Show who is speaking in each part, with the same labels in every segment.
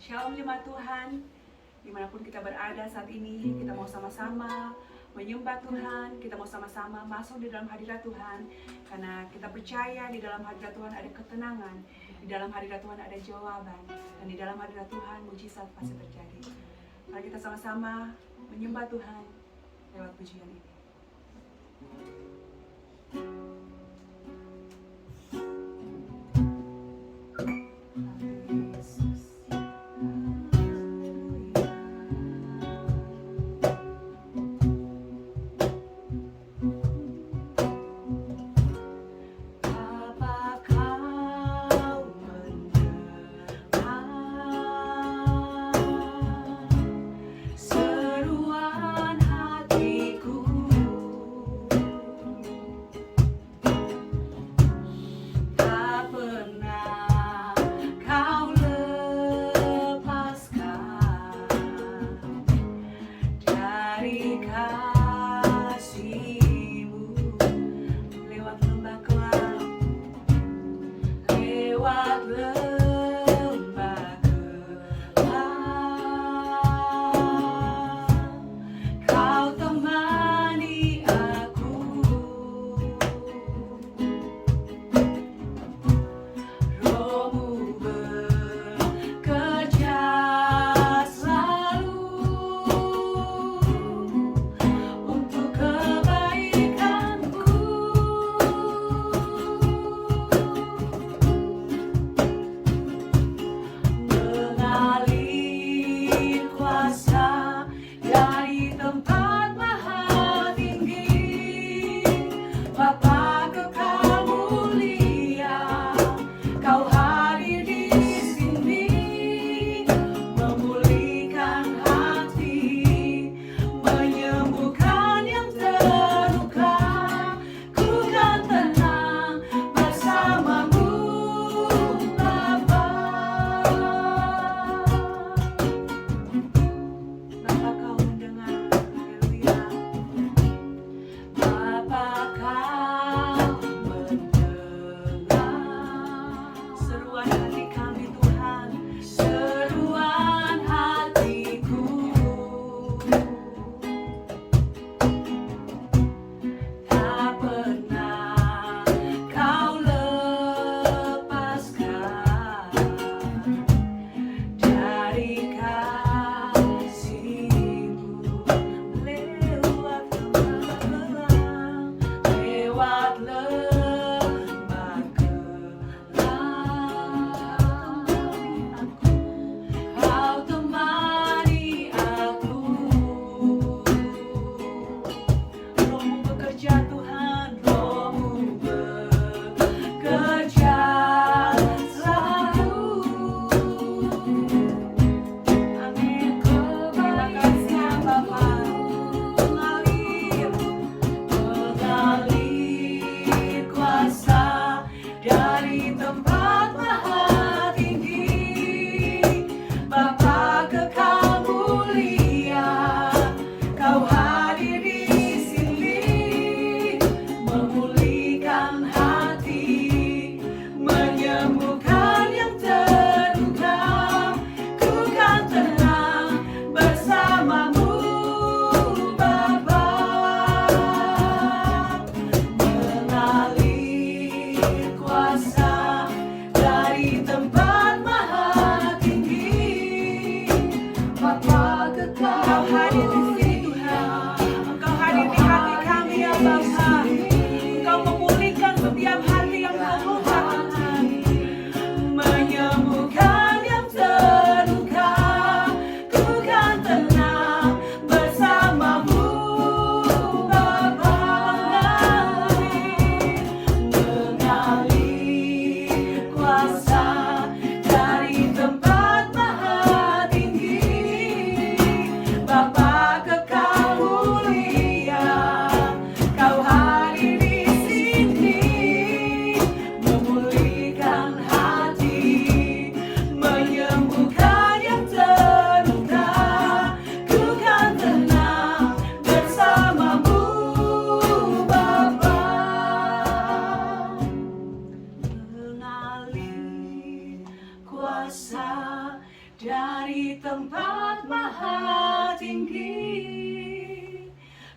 Speaker 1: Shalom jemaat Tuhan, dimanapun kita berada saat ini, kita mau sama-sama menyembah Tuhan, kita mau sama-sama masuk di dalam hadirat Tuhan, karena kita percaya di dalam hadirat Tuhan ada ketenangan, di dalam hadirat Tuhan ada jawaban, dan di dalam hadirat Tuhan mujizat pasti terjadi. Mari kita sama-sama menyembah Tuhan lewat pujian ini.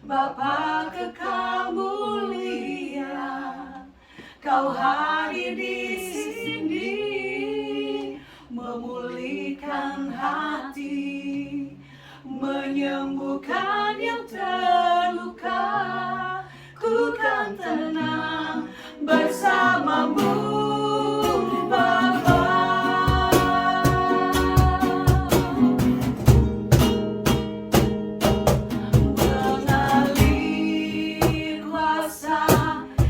Speaker 1: Bapa kekal mulia, Kau hadir di sini, memulihkan hati, menyembuhkan yang terluka. Ku kan tenang bersamamu, Bapa. Mengalir kuasa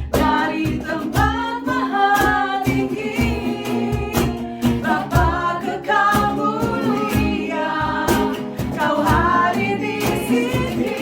Speaker 1: dari tempat maha tinggi, Bapa kekal mulia, Kau hadir di sini,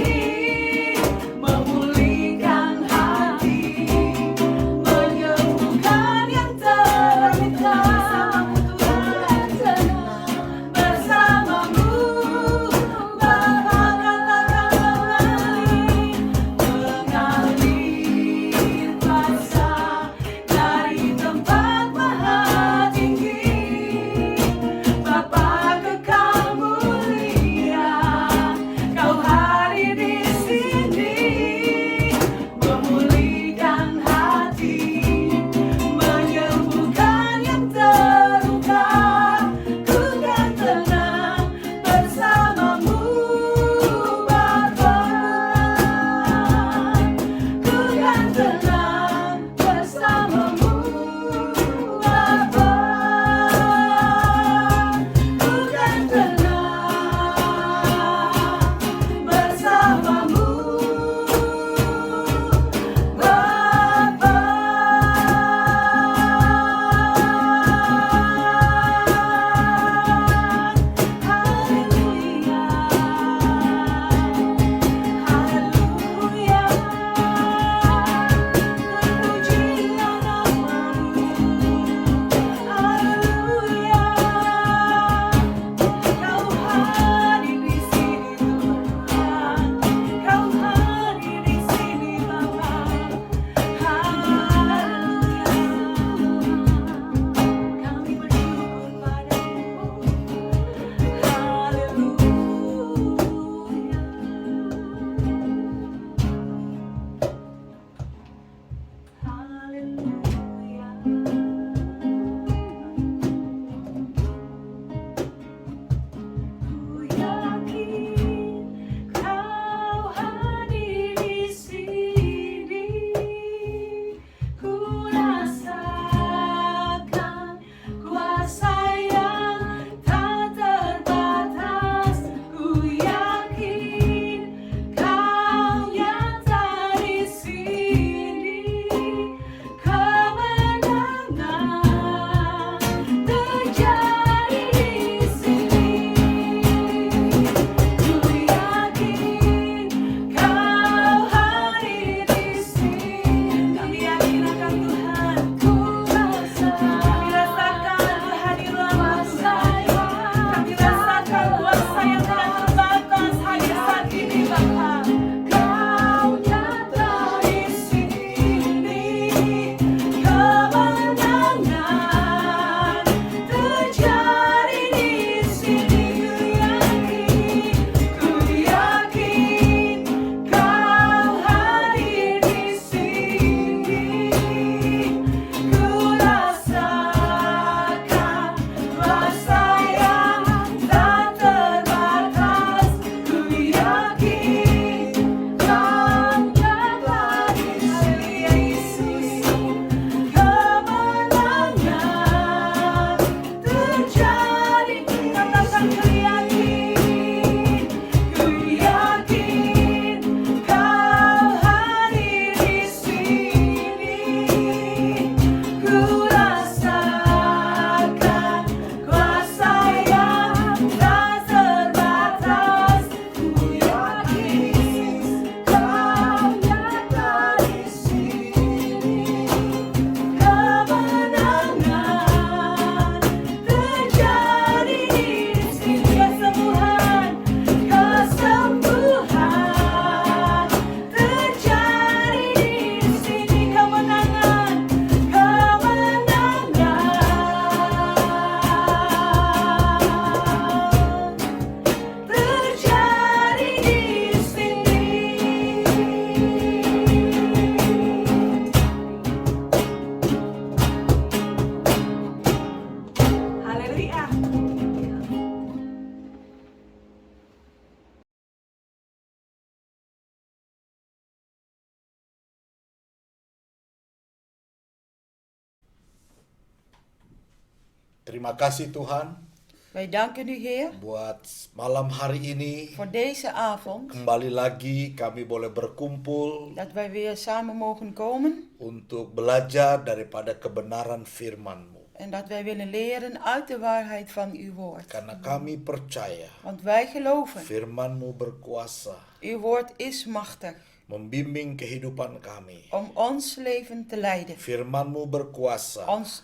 Speaker 2: Terima kasih Tuhan
Speaker 3: Wij danken u, Heer,
Speaker 2: buat malam hari ini.
Speaker 3: voor deze avond.
Speaker 2: Kembali lagi kami boleh berkumpul
Speaker 3: Dat wij weer samen mogen komen.
Speaker 2: untuk belajar daripada kebenaran firman-Mu.
Speaker 3: En dat wij willen leren uit de waarheid van uw woord.
Speaker 2: Karena kami percaya
Speaker 3: Want wij geloven,
Speaker 2: firman-Mu berkuasa
Speaker 3: uw woord is machtig
Speaker 2: membimbing kehidupan kami.
Speaker 3: om ons leven te leiden.
Speaker 2: Firman-Mu berkuasa
Speaker 3: Ons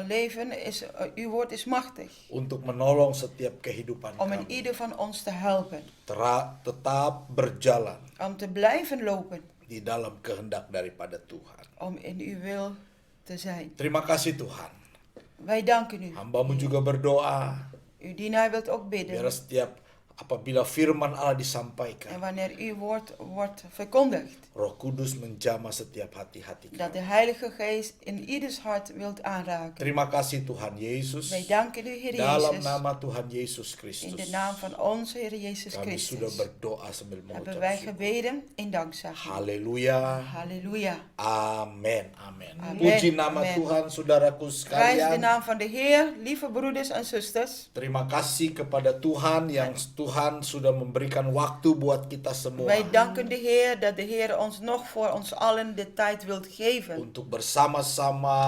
Speaker 3: leven is, uw woord is machtig
Speaker 2: untuk menolong setiap kehidupan
Speaker 3: om in
Speaker 2: kami.
Speaker 3: ieder van ons te helpen.
Speaker 2: Tetap berjalan
Speaker 3: Om te blijven lopen.
Speaker 2: di dalam kehendak daripada Tuhan.
Speaker 3: Om in uw wil te zijn.
Speaker 2: Terima kasih Tuhan.
Speaker 3: Wij danken u.
Speaker 2: Hamba-Mu juga berdoa
Speaker 3: Uw dienaar wilt ook bidden.
Speaker 2: biar setiap apabila firman Allah
Speaker 3: En
Speaker 2: disampaikan,
Speaker 3: wanneer uw woord wordt verkondigd,
Speaker 2: Roh Kudus menjamah setiap hati-hati
Speaker 3: dat de
Speaker 2: kami.
Speaker 3: Heilige Geest in ieders hart wilt aanraken.
Speaker 2: Terima kasih Tuhan Yesus.
Speaker 3: Wij danken u, Heer
Speaker 2: Dalam
Speaker 3: Jezus,
Speaker 2: nama Tuhan Yesus
Speaker 3: in
Speaker 2: Kristus,
Speaker 3: de naam van onze Heer Jezus
Speaker 2: kami sudah
Speaker 3: Christus.
Speaker 2: berdoa sambil
Speaker 3: Hebben
Speaker 2: mengucap
Speaker 3: wij
Speaker 2: syukur.
Speaker 3: gebeden in dankzegging.
Speaker 2: Haleluya.
Speaker 3: Halleluja.
Speaker 2: Amin. Amin.
Speaker 3: Amen.
Speaker 2: Puji nama
Speaker 3: Amen.
Speaker 2: Tuhan, saudaraku
Speaker 3: Prijs de
Speaker 2: sekalian.
Speaker 3: naam van de Heer, lieve broeders en zusters.
Speaker 2: Terima kasih kepada Tuhan yang Tuhan sudah memberikan waktu buat kita semua
Speaker 3: Wij danken de Heer dat de Heer ons nog voor ons allen de tijd wilt geven.
Speaker 2: untuk bersama-sama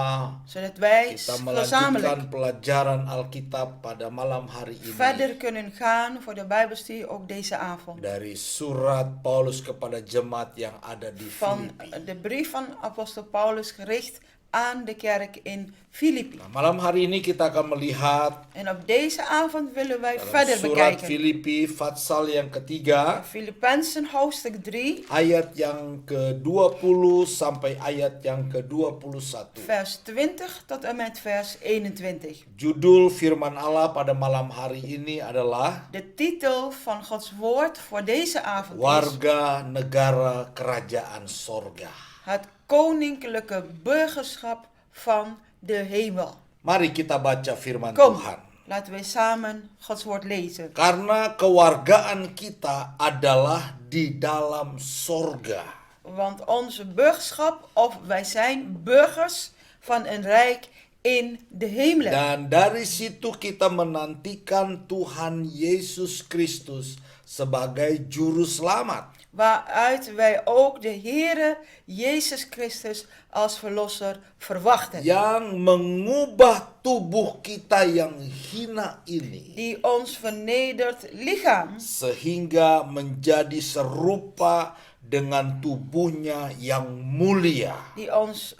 Speaker 3: Zodat wij
Speaker 2: kita
Speaker 3: gezamenlijk
Speaker 2: melanjutkan pelajaran Alkitab pada malam hari ini
Speaker 3: verder kunnen gaan voor de Bijbelstudie ook deze avond.
Speaker 2: dari surat Paulus kepada jemaat yang ada di
Speaker 3: Van
Speaker 2: Filipi.
Speaker 3: de brief van apostel Paulus gericht aan de kerk in Filippi.
Speaker 2: Nah, malam hari ini kita akan melihat
Speaker 3: En op deze avond willen wij
Speaker 2: dalam
Speaker 3: verder
Speaker 2: surat
Speaker 3: bekijken.
Speaker 2: Filipi pasal yang ketiga
Speaker 3: Filippenzen hoofdstuk 3,
Speaker 2: ayat yang ke-20 sampai ayat yang ke-21.
Speaker 3: vers 20 tot en met vers 21.
Speaker 2: Judul firman Allah pada malam hari ini adalah
Speaker 3: De titel van Gods woord voor deze avond is
Speaker 2: Warga Negara Kerajaan Sorga.
Speaker 3: het koninklijke burgerschap van de hemel.
Speaker 2: Mari kita baca firman
Speaker 3: Kom,
Speaker 2: Tuhan.
Speaker 3: laten we samen Gods woord lezen.
Speaker 2: Karena kewargaan kita adalah di dalam sorga.
Speaker 3: Want onze burgerschap, of wij zijn burgers van een rijk in de hemelen.
Speaker 2: Dan dari situ kita menantikan Tuhan Yesus Kristus sebagai juru selamat.
Speaker 3: Waaruit wij ook de Heere Jezus Christus als verlosser verwachten.
Speaker 2: Yang mengubah tubuh kita yang hina ini.
Speaker 3: Die ons vernederd lichaam
Speaker 2: Sehingga menjadi serupa dengan tubuhnya yang mulia.
Speaker 3: die ons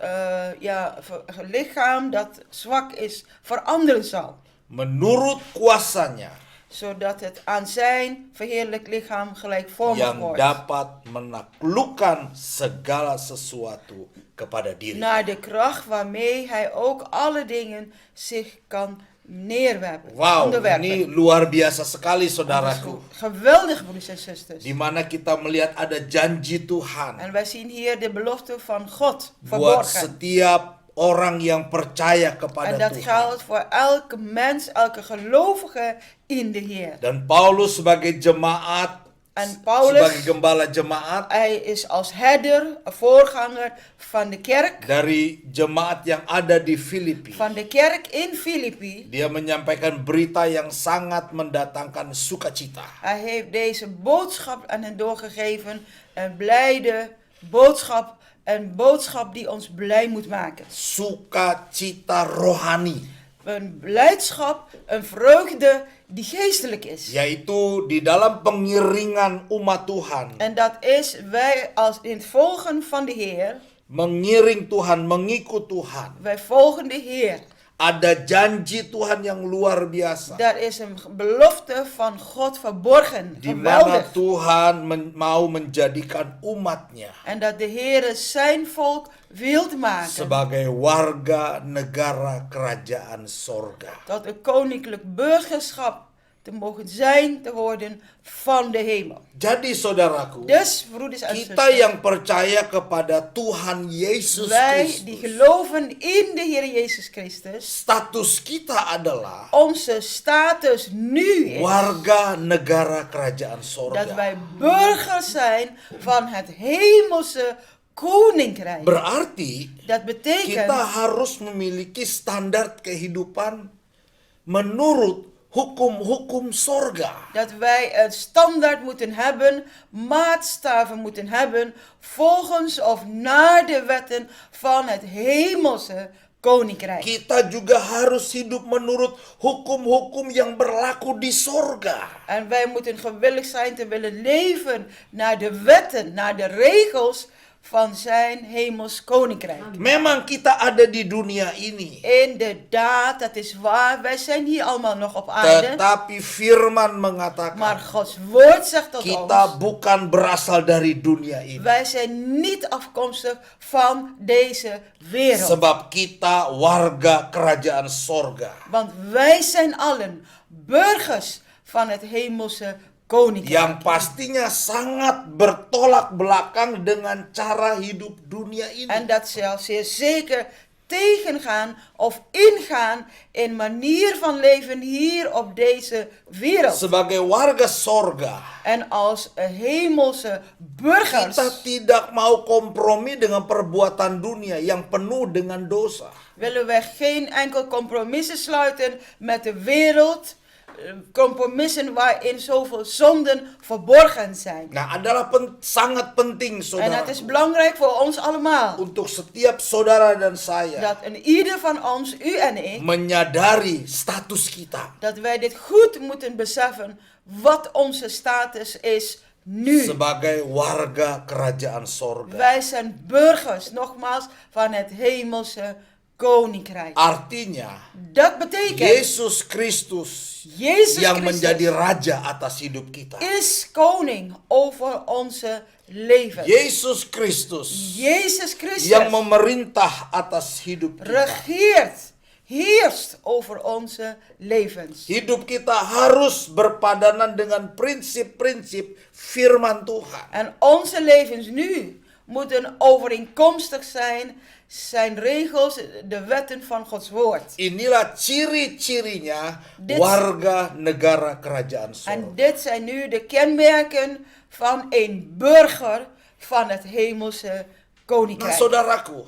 Speaker 3: lichaam dat zwak is veranderen zal.
Speaker 2: Menurut kuasanya
Speaker 3: Zodat het aan zijn verheerlijk lichaam gelijkvormig
Speaker 2: yang
Speaker 3: wordt.
Speaker 2: dapat menaklukkan segala sesuatu kepada diri.
Speaker 3: Naar de kracht waarmee hij ook alle dingen zich kan neerwerpen.
Speaker 2: Wow,
Speaker 3: onderwerpen.
Speaker 2: ini luar biasa sekali
Speaker 3: Dat is
Speaker 2: saudaraku.
Speaker 3: geweldig, broeders en zusters.
Speaker 2: Di mana kita melihat ada janji Tuhan
Speaker 3: En wij zien hier de belofte van God
Speaker 2: buat
Speaker 3: verborgen.
Speaker 2: setiap orang yang percaya
Speaker 3: En
Speaker 2: kepada
Speaker 3: dat
Speaker 2: Tuhan.
Speaker 3: geldt voor elke mens, elke gelovige in de Heer.
Speaker 2: Dan Paulus sebagai jemaat,
Speaker 3: En Paulus,
Speaker 2: sebagai gembala jemaat
Speaker 3: hij is als herder, voorganger van de kerk.
Speaker 2: dari jemaat yang ada di Filipi.
Speaker 3: Van de kerk in Filippi.
Speaker 2: Dia menyampaikan berita yang sangat mendatangkan sukacita.
Speaker 3: Hij heeft deze boodschap aan hen doorgegeven. Een blijde boodschap. Een boodschap die ons blij moet maken.
Speaker 2: Sukacita rohani.
Speaker 3: Een blijdschap, een vreugde die geestelijk is.
Speaker 2: Yaitu di dalam pengiringan umat Tuhan.
Speaker 3: En dat is wij als in het volgen van de Heer.
Speaker 2: Mengiring Tuhan, mengikut Tuhan.
Speaker 3: Wij volgen de Heer.
Speaker 2: Ada janji Tuhan yang luar biasa.
Speaker 3: Daar is een belofte van God verborgen.
Speaker 2: Di mana
Speaker 3: Geweldig.
Speaker 2: Tuhan mau menjadikan umatnya
Speaker 3: En dat de Heer zijn volk wilt maken.
Speaker 2: sebagai warga negara kerajaan sorga.
Speaker 3: Tot een koninklijk burgerschap te mogen zijn, te worden van de hemel.
Speaker 2: Jadi saudaraku,
Speaker 3: Dus, broeders en
Speaker 2: kita
Speaker 3: zusters,
Speaker 2: yang percaya kepada Tuhan Yesus
Speaker 3: wij die
Speaker 2: Kristus,
Speaker 3: geloven in de Heer Jezus Christus,
Speaker 2: status kita adalah
Speaker 3: onze status nu is
Speaker 2: warga negara kerajaan
Speaker 3: dat
Speaker 2: sorga.
Speaker 3: wij burgers zijn van het hemelse koninkrijk.
Speaker 2: Berarti
Speaker 3: Dat betekent
Speaker 2: kita harus memiliki standar kehidupan menurut hukum-hukum sorga.
Speaker 3: Dat wij een standaard moeten hebben, maatstaven moeten hebben, volgens of naar de wetten van het hemelse koninkrijk.
Speaker 2: Kita juga harus hidup menurut hukum-hukum yang berlaku di sorga.
Speaker 3: En wij moeten gewillig zijn te willen leven naar de wetten, naar de regels van zijn hemels koninkrijk.
Speaker 2: Memang kita ada di dunia ini.
Speaker 3: Inderdaad, dat is waar. Wij zijn hier allemaal nog op aarde.
Speaker 2: Tetapi firman
Speaker 3: Maar
Speaker 2: mengatakan
Speaker 3: Gods woord zegt tot
Speaker 2: kita
Speaker 3: ons,
Speaker 2: bukan berasal dari dunia ini.
Speaker 3: wij zijn niet afkomstig van deze wereld.
Speaker 2: Sebab kita warga kerajaan sorga.
Speaker 3: Want wij zijn allen burgers van het hemelse koninkrijk.
Speaker 2: Yang pastinya sangat bertolak belakang dengan cara hidup dunia ini.
Speaker 3: En dat zal zeer zeker tegengaan of ingaan in manier van leven hier op deze wereld.
Speaker 2: Sebagai warga sorga,
Speaker 3: En als hemelse burgers
Speaker 2: kita tidak mau kompromi dengan perbuatan dunia yang penuh dengan dosa.
Speaker 3: willen wij geen enkel compromissen sluiten met de wereld. Compromissen waarin zoveel zonden verborgen zijn.
Speaker 2: Nah, adalah sangat penting,
Speaker 3: En
Speaker 2: saudara,
Speaker 3: het is belangrijk voor ons allemaal.
Speaker 2: untuk setiap saudara dan saya
Speaker 3: Dat een ieder van ons, u en ik,
Speaker 2: menyadari status kita
Speaker 3: dat wij dit goed moeten beseffen wat onze status is nu.
Speaker 2: sebagai warga kerajaan sorga.
Speaker 3: Wij zijn burgers, nogmaals, van het hemelse koninkrijk.
Speaker 2: Artinya,
Speaker 3: Dat betekent,
Speaker 2: Yesus Kristus
Speaker 3: Jezus
Speaker 2: yang
Speaker 3: Christus
Speaker 2: menjadi raja atas hidup kita.
Speaker 3: is koning over onze leven.
Speaker 2: Yesus Kristus
Speaker 3: Jezus Christus
Speaker 2: yang memerintah atas hidup kita.
Speaker 3: regeert, heerst over onze levens.
Speaker 2: Hidup kita harus berpadanan dengan prinsip-prinsip firman Tuhan.
Speaker 3: En onze levens nu moeten overeenkomstig zijn regels, de wetten van Gods woord.
Speaker 2: Inilah ciri-cirinya
Speaker 3: Dit-
Speaker 2: warga negara kerajaan sorga.
Speaker 3: En dit zijn nu de kenmerken van een burger van het hemelse
Speaker 2: Nah,
Speaker 3: koninkrijk.
Speaker 2: saudaraku,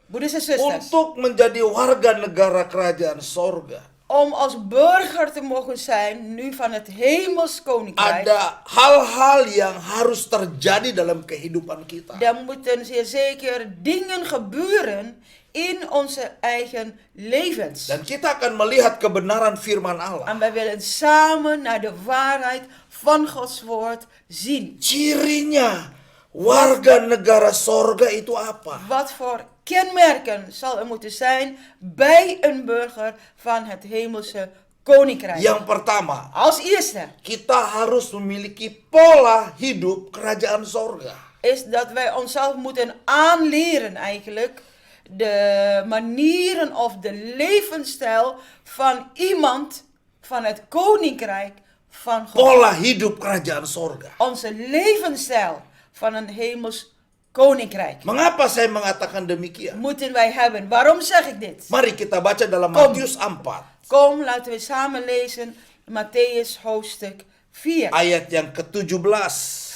Speaker 3: Broeders en zusters,
Speaker 2: untuk menjadi warga negara kerajaan sorga,
Speaker 3: om als burger te mogen zijn nu van het hemels koninkrijk,
Speaker 2: ada hal-hal yang harus terjadi dalam kehidupan kita.
Speaker 3: dan moeten zeer zeker dingen gebeuren in onze eigen levens.
Speaker 2: Dan kita akan melihat kebenaran firman Allah.
Speaker 3: En wij willen samen naar de waarheid van Gods woord zien.
Speaker 2: Cirinya warga negara sorga itu apa?
Speaker 3: Wat voor kenmerken zal er moeten zijn bij een burger van het hemelse koninkrijk?
Speaker 2: Yang pertama,
Speaker 3: Als eerste
Speaker 2: kita harus memiliki pola hidup kerajaan sorga.
Speaker 3: is dat wij onszelf moeten aanleren eigenlijk de manieren of de levensstijl van iemand van het koninkrijk van God.
Speaker 2: Pola hidup kerajaan sorga.
Speaker 3: Onze levensstijl van een hemels koninkrijk
Speaker 2: Mengapa saya mengatakan demikian?
Speaker 3: moeten wij hebben. Waarom zeg ik dit?
Speaker 2: Mari kita baca dalam
Speaker 3: Kom.
Speaker 2: Matius 4
Speaker 3: Kom, laten we samen lezen Matthäus hoofdstuk 4,
Speaker 2: ayat yang ke-17.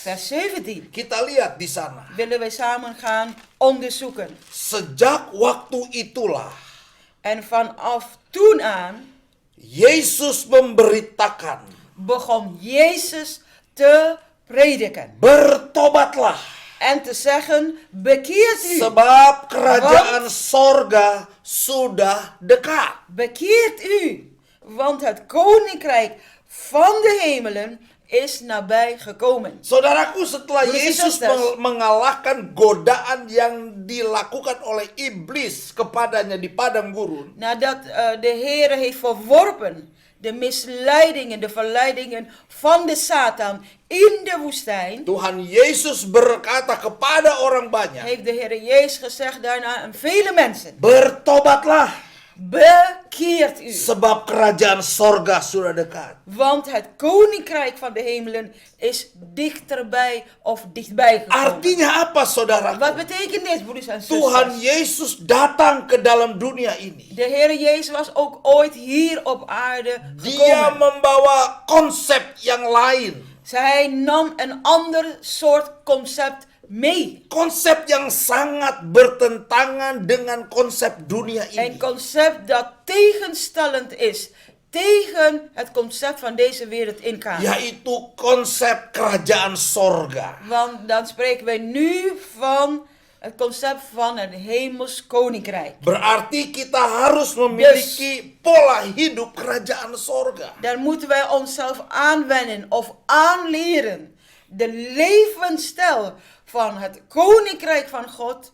Speaker 3: vers 17.
Speaker 2: Kita lihat di sana.
Speaker 3: Willen wij samen gaan onderzoeken.
Speaker 2: Sejak waktu itulah
Speaker 3: En vanaf toen aan
Speaker 2: Yesus memberitakan,
Speaker 3: begon Jezus te prediken.
Speaker 2: bertobatlah
Speaker 3: En te zeggen, bekeert u.
Speaker 2: sebab kerajaan sorga sudah dekat.
Speaker 3: Bekeert u. Want het koninkrijk van de hemelen is nabij gekomen.
Speaker 2: Saudaraku, setelah
Speaker 3: Broeders en
Speaker 2: Yesus
Speaker 3: zusters.
Speaker 2: mengalahkan godaan yang dilakukan oleh iblis kepadanya di padang gurun,
Speaker 3: Nadat de Heer heeft verworpen de misleidingen, de verleidingen van de Satan in de woestijn,
Speaker 2: Tuhan Yesus berkata kepada orang banyak,
Speaker 3: heeft de Heer Jezus gezegd daarna aan vele mensen,
Speaker 2: bertobatlah
Speaker 3: bekeert u.
Speaker 2: sebab kerajaan sorga sudah dekat.
Speaker 3: Want het koninkrijk van de hemelen is dichterbij of dichtbij gekomen.
Speaker 2: Artinya apa, saudara?
Speaker 3: Wat betekent dit, broeders en
Speaker 2: Tuhan
Speaker 3: zusters?
Speaker 2: Yesus datang ke dalam dunia ini.
Speaker 3: De Heer Jezus was ook ooit hier op aarde
Speaker 2: Dia
Speaker 3: gekomen.
Speaker 2: membawa konsep yang lain.
Speaker 3: Zij nam een ander soort concept mee.
Speaker 2: Konsep yang sangat bertentangan dengan konsep dunia
Speaker 3: Een
Speaker 2: ini.
Speaker 3: concept dat tegenstellend is tegen het concept van deze wereld ingaan.
Speaker 2: Yaitu konsep kerajaan sorga.
Speaker 3: Want dan spreken wij nu van het concept van het hemels koninkrijk.
Speaker 2: Berarti kita harus memiliki pola hidup kerajaan sorga.
Speaker 3: Dan moeten wij onszelf aanwennen of aanleren de levensstijl van het koninkrijk van God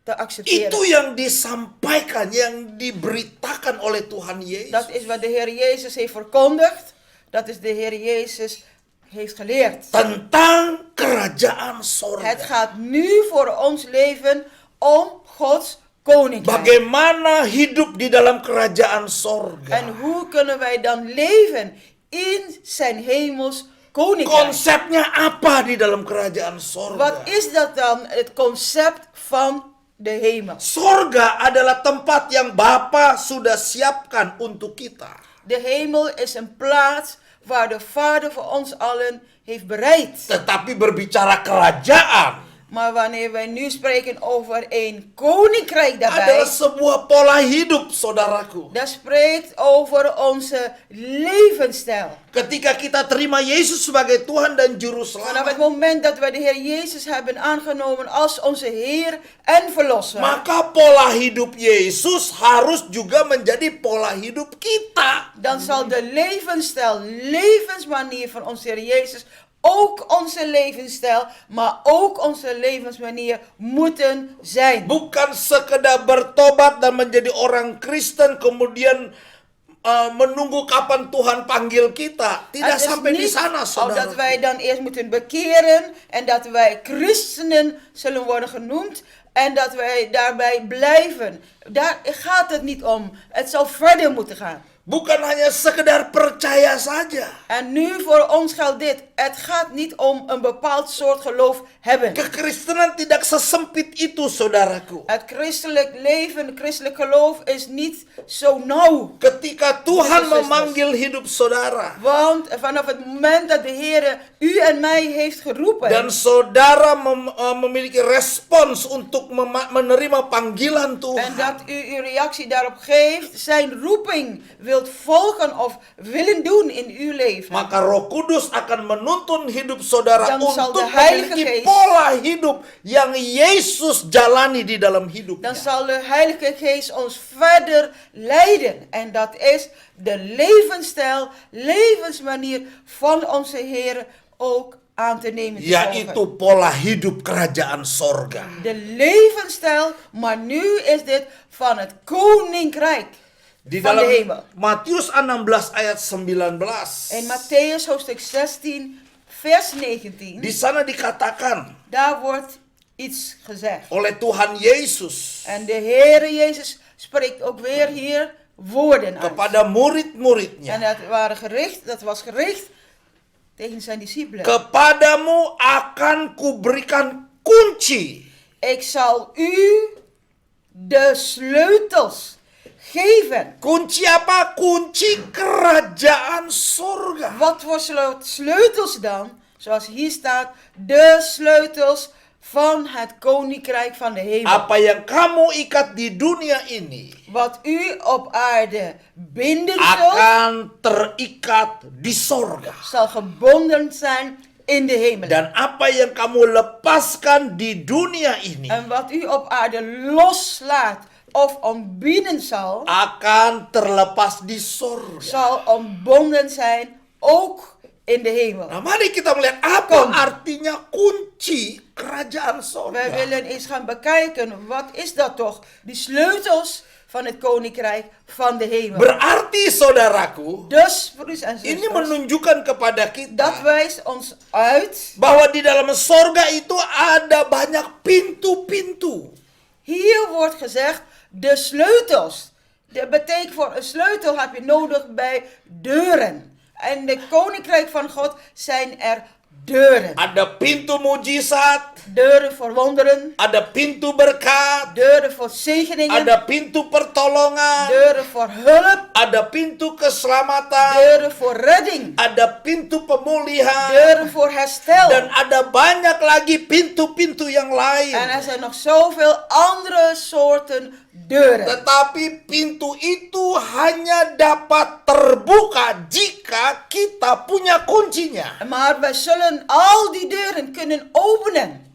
Speaker 3: te accepteren.
Speaker 2: Itu yang disampaikan, yang diberitakan oleh Tuhan Yesus.
Speaker 3: Dat is wat de Heer Jezus heeft verkondigd. Dat is de Heer Jezus heeft geleerd.
Speaker 2: Tentang kerajaan sorga.
Speaker 3: Het gaat nu voor ons leven om Gods koninkrijk.
Speaker 2: Bagaimana hidup di dalam kerajaan sorga?
Speaker 3: En hoe kunnen wij dan leven in zijn hemels koninkrijk?
Speaker 2: Konsepnya apa di dalam kerajaan sorga?
Speaker 3: Wat is dat dan, het concept van de hemel?
Speaker 2: Sorga adalah tempat yang Bapa sudah siapkan untuk kita.
Speaker 3: De hemel is een plaats waar de Vader voor ons allen heeft bereid.
Speaker 2: Tetapi berbicara kerajaan
Speaker 3: Maar wanneer wij nu spreken over een koninkrijk daarbij,
Speaker 2: adalah sebuah pola hidup, saudaraku.
Speaker 3: dat spreekt over onze levensstijl.
Speaker 2: Ketika kita terima Yesus sebagai Tuhan dan Juru
Speaker 3: Vanaf het
Speaker 2: Selamat,
Speaker 3: moment dat wij de Heer Jezus hebben aangenomen als onze Heer en Verlosser,
Speaker 2: maka pola hidup Yesus harus juga menjadi pola hidup kita.
Speaker 3: dan zal de levensstijl, levensmanier van onze Heer Jezus ook onze levensstijl, maar ook onze levensmanier moeten zijn.
Speaker 2: Bukan sekedar bertobat dan menjadi orang Kristen kemudian menunggu kapan Tuhan panggil kita. Tidak
Speaker 3: Het is
Speaker 2: sampai di
Speaker 3: niet
Speaker 2: sana,
Speaker 3: dat
Speaker 2: saudara.
Speaker 3: wij dan eerst moeten bekeren en dat wij christenen zullen worden genoemd en dat wij daarbij blijven. Daar gaat het niet om. Het zal verder moeten gaan.
Speaker 2: Bukan hanya sekedar percaya saja.
Speaker 3: En nu voor ons geldt dit. Het gaat niet om een bepaald soort geloof hebben.
Speaker 2: Kekristenan tidak sesempit itu, saudaraku.
Speaker 3: Het christelijk leven, het christelijk geloof is niet zo nauw.
Speaker 2: Ketika Tuhan
Speaker 3: Yesus
Speaker 2: memanggil hidup saudara
Speaker 3: Want vanaf het moment dat de Heer u en mij heeft geroepen,
Speaker 2: dan saudara memiliki respons untuk menerima panggilan
Speaker 3: en
Speaker 2: Tuhan,
Speaker 3: dat u uw reactie daarop geeft, zijn roeping wilt volgen of willen doen in uw leven,
Speaker 2: maka Roh Kudus akan menuntun hidup saudara
Speaker 3: Dan zal
Speaker 2: untuk
Speaker 3: de Heilige
Speaker 2: memiliki
Speaker 3: Geest-
Speaker 2: pola hidup yang Yesus jalani di dalam
Speaker 3: dan
Speaker 2: hidupnya.
Speaker 3: zal de Heilige Geest ons verder leiden. En dat is de levensstijl, levensmanier van onze Heer ook aan te nemen. Te volgen.
Speaker 2: Yaitu pola hidup kerajaan sorga.
Speaker 3: De levensstijl, maar nu is dit van het koninkrijk
Speaker 2: Di
Speaker 3: van de
Speaker 2: dalam
Speaker 3: hemel.
Speaker 2: Matius 16 ayat 19.
Speaker 3: In Matthäus hoofdstuk 16, vers 19,
Speaker 2: Di sana dikatakan
Speaker 3: daar wordt iets gezegd.
Speaker 2: oleh Tuhan Yesus
Speaker 3: En de Heere Jezus spreekt ook weer hier woorden uit.
Speaker 2: kepada murid-muridnya.
Speaker 3: En dat was gericht tegen zijn discipelen.
Speaker 2: Kepadamu akan kuberikan kunci.
Speaker 3: Ik zal u de sleutels geven.
Speaker 2: Kunci apa? Kunci kerajaan surga.
Speaker 3: Wat voor sleutels dan? Zoals hier staat, de sleutels van het koninkrijk van de hemel.
Speaker 2: Apa yang kamu ikat di dunia ini
Speaker 3: Wat u op aarde binden zult,
Speaker 2: akan terikat di sorga.
Speaker 3: zal gebonden zijn in de hemel.
Speaker 2: Dan apa yang kamu lepaskan di dunia ini
Speaker 3: En wat u op aarde loslaat of ontbieden zal,
Speaker 2: akan terlepas di sorga.
Speaker 3: zal ontbonden zijn ook in de hemel.
Speaker 2: Nah, mari kita melihat apa
Speaker 3: Kom.
Speaker 2: artinya kunci kerajaan
Speaker 3: Wij
Speaker 2: sorga.
Speaker 3: willen eens gaan bekijken, wat is dat toch? Die sleutels van het koninkrijk van de hemel.
Speaker 2: Berarti saudaraku,
Speaker 3: Dus, broers en
Speaker 2: ini
Speaker 3: zusters,
Speaker 2: menunjukkan kepada
Speaker 3: dat
Speaker 2: kita
Speaker 3: wijst ons uit.
Speaker 2: bahwa di dalam sorga itu ada banyak pintu-pintu.
Speaker 3: Hier wordt gezegd, de sleutels. Dat betekent voor een sleutel heb je nodig bij deuren. En in het koninkrijk van God zijn er deuren.
Speaker 2: Ada pintu mujizat,
Speaker 3: Deuren voor wonderen,
Speaker 2: ada pintu berkat,
Speaker 3: deuren voor zegeningen,
Speaker 2: ada pintu pertolongan,
Speaker 3: deuren voor hulp,
Speaker 2: ada pintu keselamatan,
Speaker 3: deuren voor redding,
Speaker 2: ada pintu pemulihan,
Speaker 3: deuren voor herstel.
Speaker 2: dan ada banyak lagi pintu-pintu yang lain.
Speaker 3: En er zijn nog zoveel andere soorten deuren.
Speaker 2: Tetapi pintu itu hanya dapat terbuka jika kita punya kuncinya.
Speaker 3: Maar wij zullen al die deuren kunnen openen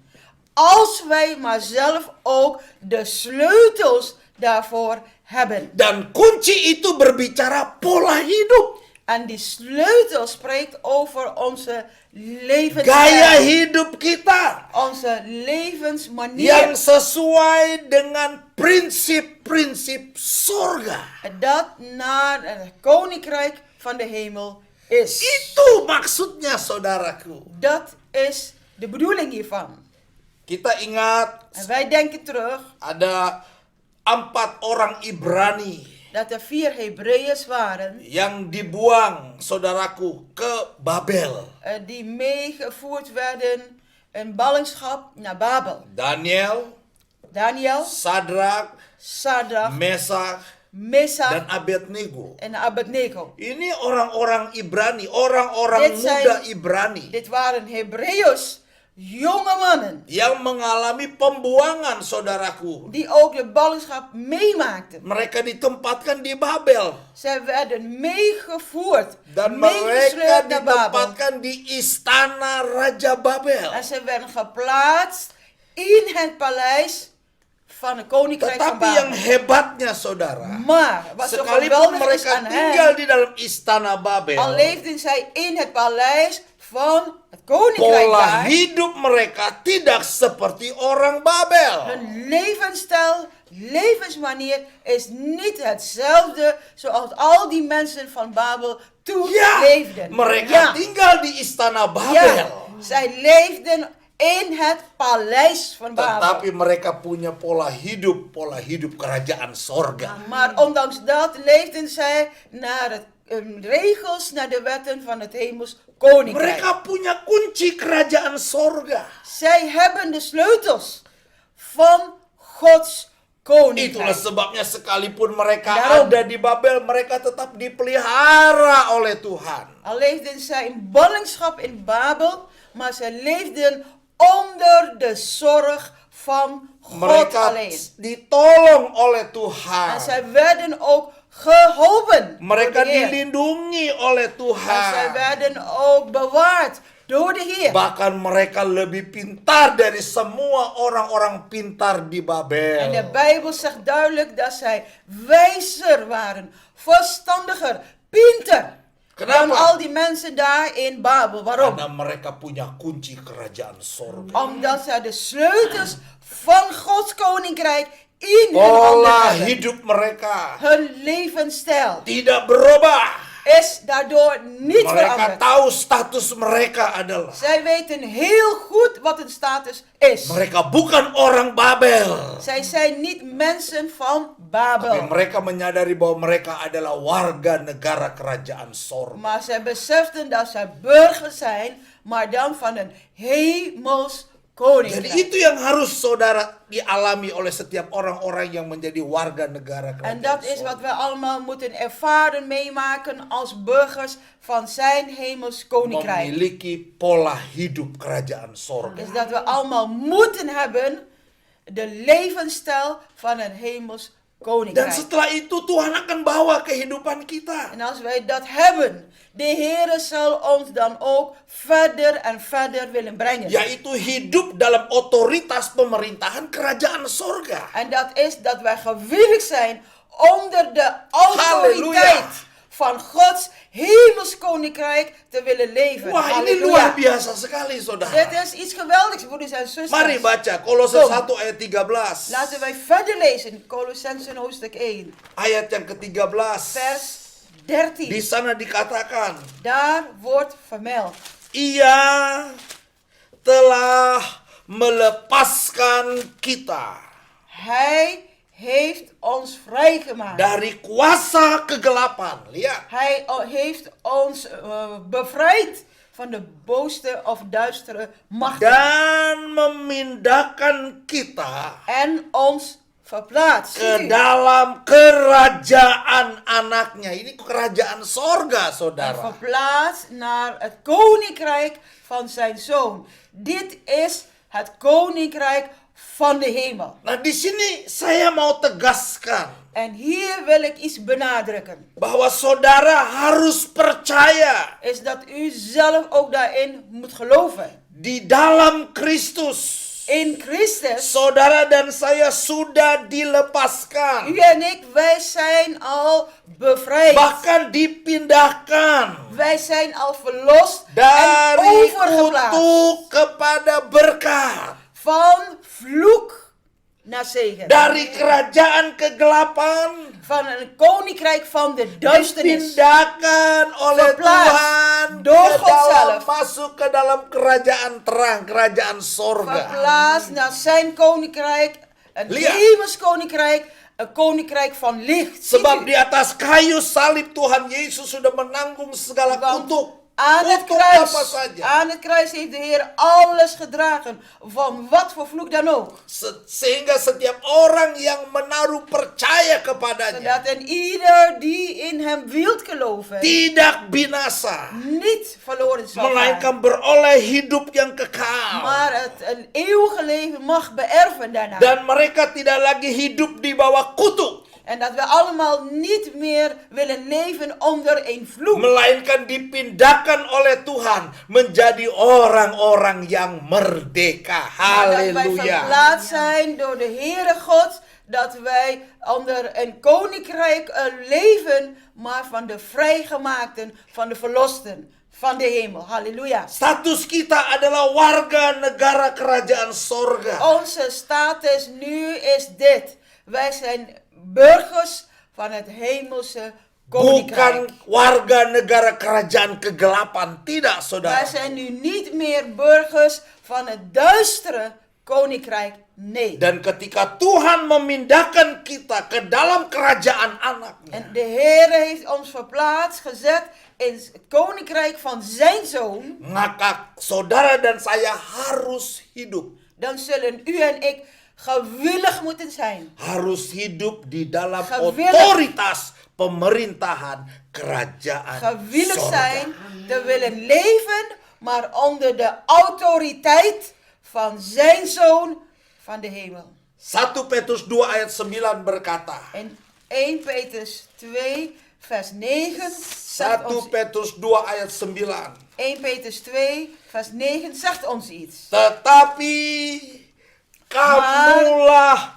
Speaker 3: als wij maar zelf ook de sleutels daarvoor hebben.
Speaker 2: Dan kunci itu berbicara pola hidup.
Speaker 3: En die sleutel spreekt over onze
Speaker 2: Gaya
Speaker 3: levensstijl,
Speaker 2: hidup kita.
Speaker 3: onze levensmanier.
Speaker 2: Yang sesuai dengan prinsip-prinsip surga.
Speaker 3: Dat naar het koninkrijk van de hemel is.
Speaker 2: Itu maksudnya saudaraku.
Speaker 3: Dat is de bedoeling hiervan.
Speaker 2: Kita ingat
Speaker 3: En wij denken terug
Speaker 2: ada 4 orang Ibrani
Speaker 3: dat er 4 Hebreeërs waren
Speaker 2: yang dibuang saudaraku ke Babel.
Speaker 3: die meegevoerd werden in ballingschap naar Babel.
Speaker 2: Daniel,
Speaker 3: Daniel,
Speaker 2: Sadrak,
Speaker 3: Sadrach,
Speaker 2: Mesak,
Speaker 3: Mesach
Speaker 2: dan Abednego.
Speaker 3: en Abednego.
Speaker 2: Ini orang-orang Ibrani, orang-orang
Speaker 3: Dit zijn-
Speaker 2: muda Ibrani
Speaker 3: Dit waren Hebreeërs, jonge mannen,
Speaker 2: yang mengalami pembuangan saudaraku.
Speaker 3: die ook de ballingschap meemaakten.
Speaker 2: Mereka ditempatkan di Babel
Speaker 3: Zij werden meegevoerd,
Speaker 2: dan mereka
Speaker 3: meegesleurd naar Babel.
Speaker 2: ditempatkan di istana Raja Babel.
Speaker 3: En ze werden geplaatst in het paleis van het koninkrijk van
Speaker 2: Tetapi yang
Speaker 3: Babel.
Speaker 2: hebatnya saudara,
Speaker 3: Maar wat zo
Speaker 2: sekalipun
Speaker 3: geweldig is
Speaker 2: mereka
Speaker 3: aan
Speaker 2: tinggal
Speaker 3: hen,
Speaker 2: di dalam istana
Speaker 3: al
Speaker 2: Babel,
Speaker 3: leefden zij in het paleis van het koninkrijk
Speaker 2: pola
Speaker 3: daar,
Speaker 2: hidup mereka tidak seperti orang Babel.
Speaker 3: hun levensstijl, levensmanier is niet hetzelfde zoals al die mensen van Babel toen
Speaker 2: Ya,
Speaker 3: leefden.
Speaker 2: mereka
Speaker 3: Ja,
Speaker 2: tinggal di istana Babel.
Speaker 3: ja, zij leefden in het paleis van Babel.
Speaker 2: Tetapi mereka punya pola hidup kerajaan sorga.
Speaker 3: Maar ondanks dat leefden zij naar het regels, naar de wetten van het hemels koninkrijk.
Speaker 2: Mereka punya kunci kerajaan sorga.
Speaker 3: Zij hebben de sleutels van Gods
Speaker 2: Itulah
Speaker 3: koninkrijk.
Speaker 2: sebabnya sekalipun mereka
Speaker 3: Daarom.
Speaker 2: ada di Babel, mereka tetap dipelihara oleh Tuhan.
Speaker 3: Al leefden zij in ballingschap in Babel, maar zij leefden onder de zorg van God
Speaker 2: Mereka
Speaker 3: alleen.
Speaker 2: ditolong oleh
Speaker 3: En
Speaker 2: Tuhan.
Speaker 3: zij werden ook geholpen
Speaker 2: Mereka
Speaker 3: door de Heer.
Speaker 2: dilindungi oleh
Speaker 3: En zij
Speaker 2: Tuhan.
Speaker 3: werden ook bewaard door de Heer.
Speaker 2: Bahkan mereka lebih pintar dari semua orang-orang pintar di
Speaker 3: En de
Speaker 2: Babel.
Speaker 3: Bijbel zegt duidelijk dat zij wijzer waren, verstandiger, pinter dan
Speaker 2: Kenapa?
Speaker 3: al die mensen daar in Babel. Waarom?
Speaker 2: Karena mereka punya kunci kerajaan sorga.
Speaker 3: Omdat zij de sleutels van Gods koninkrijk in hun handen
Speaker 2: Pola
Speaker 3: hebben.
Speaker 2: hidup mereka
Speaker 3: Hun levensstijl
Speaker 2: tidak berubah.
Speaker 3: is daardoor niet
Speaker 2: Mereka
Speaker 3: veranderd.
Speaker 2: tahu status mereka adalah
Speaker 3: Zij weten heel goed wat hun status is.
Speaker 2: mereka bukan orang Babel.
Speaker 3: Zij zijn niet mensen van
Speaker 2: Tapi
Speaker 3: Babel.
Speaker 2: mereka menyadari bahwa mereka adalah warga negara kerajaan sorga.
Speaker 3: Maar zij beseften dat zij burgers zijn, maar dan van een hemels
Speaker 2: Dan
Speaker 3: koninkrijk.
Speaker 2: itu yang harus saudara dialami oleh setiap orang-orang yang menjadi warga negara
Speaker 3: En
Speaker 2: kerajaan
Speaker 3: dat is wat wij allemaal moeten ervaren, meemaken als burgers van zijn hemels koninkrijk.
Speaker 2: memiliki pola hidup kerajaan sorga.
Speaker 3: Is dat we allemaal moeten hebben de levensstijl van een hemels
Speaker 2: Dan
Speaker 3: koninkrijk.
Speaker 2: setelah itu Tuhan akan bawa kehidupan kita.
Speaker 3: En als wij dat hebben, de Heer zal ons dan ook verder en verder willen brengen.
Speaker 2: Yaitu hidup dalam otoritas pemerintahan kerajaan sorga.
Speaker 3: En dat is dat wij gewillig zijn onder de autoriteit
Speaker 2: Halleluja.
Speaker 3: van Gods hemels koninkrijk te willen leven.
Speaker 2: Wah, ini
Speaker 3: Halleluja.
Speaker 2: luar biasa sekali saudara.
Speaker 3: Dit is iets geweldigs, broeders en zusters.
Speaker 2: Mari baca Kolose
Speaker 3: Kom.
Speaker 2: 1 ayat 13.
Speaker 3: Laten wij verder lezen, Kolossenzen hoofdstuk 1,
Speaker 2: Ayat yang ke-13.
Speaker 3: vers
Speaker 2: Di
Speaker 3: 13.
Speaker 2: sana dikatakan,
Speaker 3: Daar wordt vermeld.
Speaker 2: Ia telah melepaskan kita
Speaker 3: Hij heeft ons vrijgemaakt.
Speaker 2: dari kuasa kegelapan. Lihat.
Speaker 3: Hij heeft ons bevrijd van de boosste of duistere machten.
Speaker 2: Dan memindahkan kita
Speaker 3: En ons verplaatst. Ziet
Speaker 2: ke
Speaker 3: u?
Speaker 2: dalam kerajaan anaknya. Ini kerajaan sorga,
Speaker 3: En
Speaker 2: saudara.
Speaker 3: verplaatst naar het koninkrijk van zijn zoon. Dit is het koninkrijk van de hemel.
Speaker 2: Nah, di sini saya mau tegaskan
Speaker 3: En hier wil ik iets benadrukken.
Speaker 2: bahwa saudara harus percaya
Speaker 3: Is dat u zelf ook daarin moet geloven.
Speaker 2: di dalam Kristus.
Speaker 3: In Christus,
Speaker 2: Saudara dan saya sudah dilepaskan,
Speaker 3: u en ik, wij zijn al bevrijd.
Speaker 2: bahkan dipindahkan
Speaker 3: Wij zijn al verlost en
Speaker 2: dari
Speaker 3: overgeplaatst.
Speaker 2: kutuk kepada berkat,
Speaker 3: Van vloek naar zegen.
Speaker 2: dari kerajaan kegelapan
Speaker 3: Van een koninkrijk van de duisternis.
Speaker 2: dipindahkan oleh
Speaker 3: Verplaatst
Speaker 2: Tuhan
Speaker 3: door
Speaker 2: ke
Speaker 3: God
Speaker 2: dalam,
Speaker 3: zelf.
Speaker 2: masuk ke dalam kerajaan terang, kerajaan sorga.
Speaker 3: Verplaatst naar zijn koninkrijk. Een
Speaker 2: Lihat.
Speaker 3: hemels koninkrijk. Een koninkrijk van licht. Ziet
Speaker 2: Sebab
Speaker 3: u?
Speaker 2: di atas kayu salib Tuhan Yesus sudah menanggung segala
Speaker 3: Want
Speaker 2: kutuk.
Speaker 3: Aan het,
Speaker 2: Kutuk apa
Speaker 3: kruis,
Speaker 2: saja.
Speaker 3: aan het kruis heeft de Heer alles gedragen. Van wat voor vloek dan ook.
Speaker 2: Sehingga setiap orang yang menaruh percaya kepadanya
Speaker 3: Zodat en ieder die in hem wilt geloven.
Speaker 2: tidak binasa,
Speaker 3: Niet verloren zal gaan.
Speaker 2: melainkan beroleh hidup yang kekal.
Speaker 3: Maar het een eeuwige leven mag beërven daarna.
Speaker 2: Dan mereka tidak lagi hidup di bawah kutuk,
Speaker 3: En dat we allemaal niet meer willen leven onder een vloek.
Speaker 2: melainkan dipindahkan oleh Tuhan menjadi orang-orang yang merdeka.
Speaker 3: Maar dat wij
Speaker 2: Haleluya.
Speaker 3: verplaatst zijn door de Heere God. Dat wij onder een koninkrijk leven. Maar van de vrijgemaakten, van de verlosten. Van de hemel. Halleluja.
Speaker 2: Status kita adalah warga negara kerajaan sorga.
Speaker 3: Onze status nu is dit. Wij zijn burgers van het hemelse koninkrijk.
Speaker 2: Bukan warga negara kerajaan kegelapan. Tidak, saudara.
Speaker 3: Wij zijn nu niet meer burgers van het duistere koninkrijk. Nee.
Speaker 2: Dan ketika Tuhan memindahkan kita ke dalam kerajaan anaknya,
Speaker 3: En de Heer heeft ons verplaatst, gezet in het koninkrijk van zijn zoon.
Speaker 2: maka saudara dan saya harus hidup.
Speaker 3: Dan zullen u en ik gewillig moeten zijn.
Speaker 2: Harus hidup di dalam
Speaker 3: Gewillig.
Speaker 2: otoritas pemerintahan kerajaan
Speaker 3: Gewillig
Speaker 2: sorga.
Speaker 3: zijn te willen leven, maar onder de autoriteit van zijn zoon van de hemel.
Speaker 2: 1 Petrus 2 ayat 9 berkata.
Speaker 3: In 1 Petrus 2 vers 9 zegt
Speaker 2: 1
Speaker 3: ons,
Speaker 2: Petrus 2 ayat 9.
Speaker 3: 1 Petrus 2 vers 9 zegt ons iets.
Speaker 2: Tetapi kamulah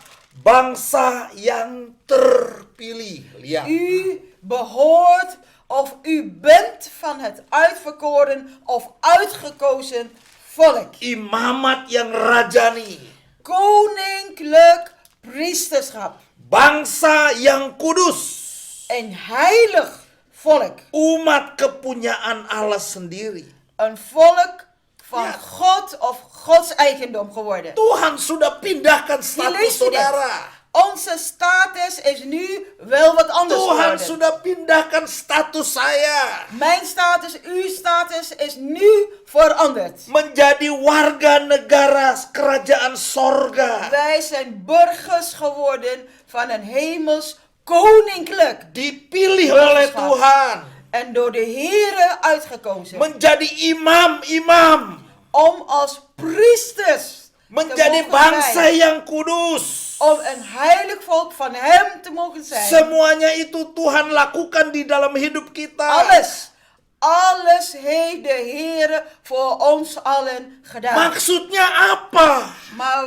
Speaker 2: bangsa yang terpilih. Lihat.
Speaker 3: U behoort of u bent van het uitverkoren of uitgekozen volk.
Speaker 2: Imamat yang rajani.
Speaker 3: Koninklijk priesterschap.
Speaker 2: Bangsa yang kudus.
Speaker 3: Een heilig volk.
Speaker 2: Umat kepunyaan Allah sendiri.
Speaker 3: Een volk van
Speaker 2: Ja.
Speaker 3: God of Gods eigendom geworden.
Speaker 2: Tuhan sudah pindahkan status
Speaker 3: leest u dit?
Speaker 2: saudara.
Speaker 3: Onze status is nu wel wat anders
Speaker 2: Tuhan
Speaker 3: geworden.
Speaker 2: sudah pindahkan status saya.
Speaker 3: Mijn status, uw status is nu veranderd.
Speaker 2: Menjadi warga negara kerajaan sorga.
Speaker 3: Wij zijn burgers geworden van een hemels koninklijk.
Speaker 2: Dipilih oleh
Speaker 3: Burgerschap.
Speaker 2: Tuhan.
Speaker 3: En door de Here uitgekozen.
Speaker 2: Menjadi imam-imam.
Speaker 3: Om als priesters
Speaker 2: Menjadi
Speaker 3: te mogen
Speaker 2: bangsa
Speaker 3: zijn.
Speaker 2: yang kudus.
Speaker 3: Om een heilig volk van hem te mogen zijn.
Speaker 2: Semuanya itu Tuhan lakukan di dalam hidup kita.
Speaker 3: Alles. Alles heeft de Heere voor ons allen gedaan.
Speaker 2: Maksudnya apa?
Speaker 3: Maar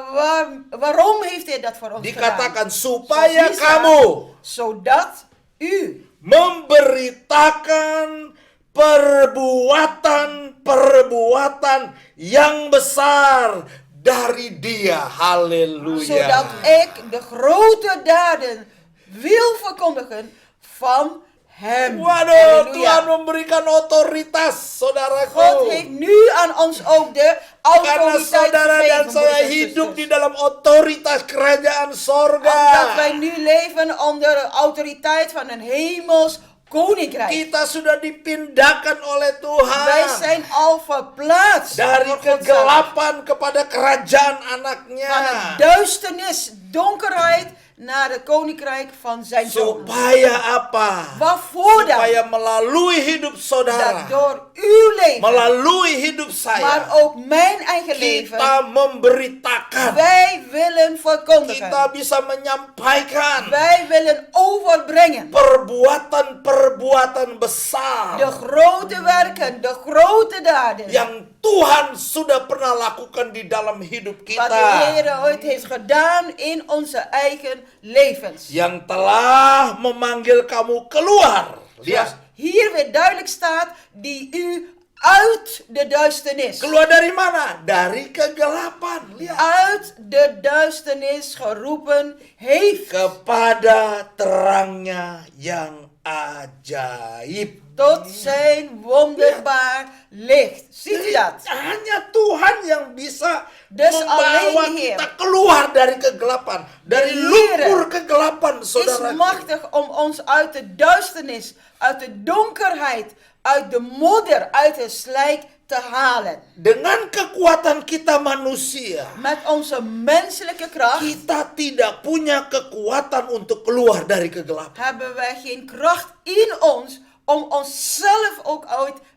Speaker 3: waarom heeft hij dat voor ons gedaan?
Speaker 2: Dikatakan supaya
Speaker 3: Zoals hier
Speaker 2: kamu
Speaker 3: staat, zodat u
Speaker 2: memberitakan perbuatan-perbuatan yang besar dari Dia. Haleluya.
Speaker 3: zodat ik de grote daden wil verkondigen van hem.
Speaker 2: Waduh,
Speaker 3: Halleluja.
Speaker 2: Tuhan memberikan otoritas, saudaraku.
Speaker 3: God heeft nu aan ons ook de
Speaker 2: Karena
Speaker 3: autoriteit
Speaker 2: saudara dan
Speaker 3: gegeven.
Speaker 2: saya
Speaker 3: broeders en
Speaker 2: hidup
Speaker 3: zusters.
Speaker 2: di dalam otoritas kerajaan sorga.
Speaker 3: Omdat wij nu leven onder de autoriteit van een hemels koninkrijk.
Speaker 2: Kita sudah dipindahkan oleh Tuhan.
Speaker 3: Wij zijn al verplaatst
Speaker 2: Dari
Speaker 3: door God zelf.
Speaker 2: kegelapan kepada kerajaan
Speaker 3: Van
Speaker 2: anaknya.
Speaker 3: het duisternis, donkerheid naar het koninkrijk van zijn zoon.
Speaker 2: Supaya apa?
Speaker 3: Waarvoor dan?
Speaker 2: Supaya melalui hidup
Speaker 3: Dat
Speaker 2: saudara,
Speaker 3: door uw leven,
Speaker 2: melalui hidup
Speaker 3: maar
Speaker 2: saya,
Speaker 3: ook mijn eigen leven,
Speaker 2: kita memberitakan,
Speaker 3: wij willen verkondigen.
Speaker 2: kita bisa menyampaikan
Speaker 3: Wij willen overbrengen
Speaker 2: perbuatan-perbuatan besar
Speaker 3: de grote werken, de grote daden.
Speaker 2: yang Tuhan sudah pernah lakukan di dalam hidup
Speaker 3: Wat de
Speaker 2: kita,
Speaker 3: Heer ooit heeft gedaan in onze eigen levens.
Speaker 2: yang telah memanggil kamu keluar.
Speaker 3: Zoals
Speaker 2: Lihat,
Speaker 3: hier weer duidelijk staat, die u uit de duisternis,
Speaker 2: keluar dari mana? Dari kegelapan. Lihat,
Speaker 3: uit de duisternis geroepen heeft.
Speaker 2: kepada terangnya yang ajaib.
Speaker 3: Tot zijn wonderbaar licht. Ziet u dat?
Speaker 2: Hanya Tuhan yang bisa
Speaker 3: Dus
Speaker 2: membawa
Speaker 3: alleen Heer.
Speaker 2: kita keluar dari kegelapan, dari
Speaker 3: Heer
Speaker 2: lumpur kegelapan,
Speaker 3: Is
Speaker 2: saudara.
Speaker 3: machtig om ons uit de duisternis, uit de donkerheid, uit de modder, uit het slijk te halen.
Speaker 2: Dengan kekuatan kita manusia,
Speaker 3: Met onze menselijke kracht
Speaker 2: kita tidak punya kekuatan untuk keluar dari kegelapan.
Speaker 3: hebben wij geen kracht in ons om onszelf ook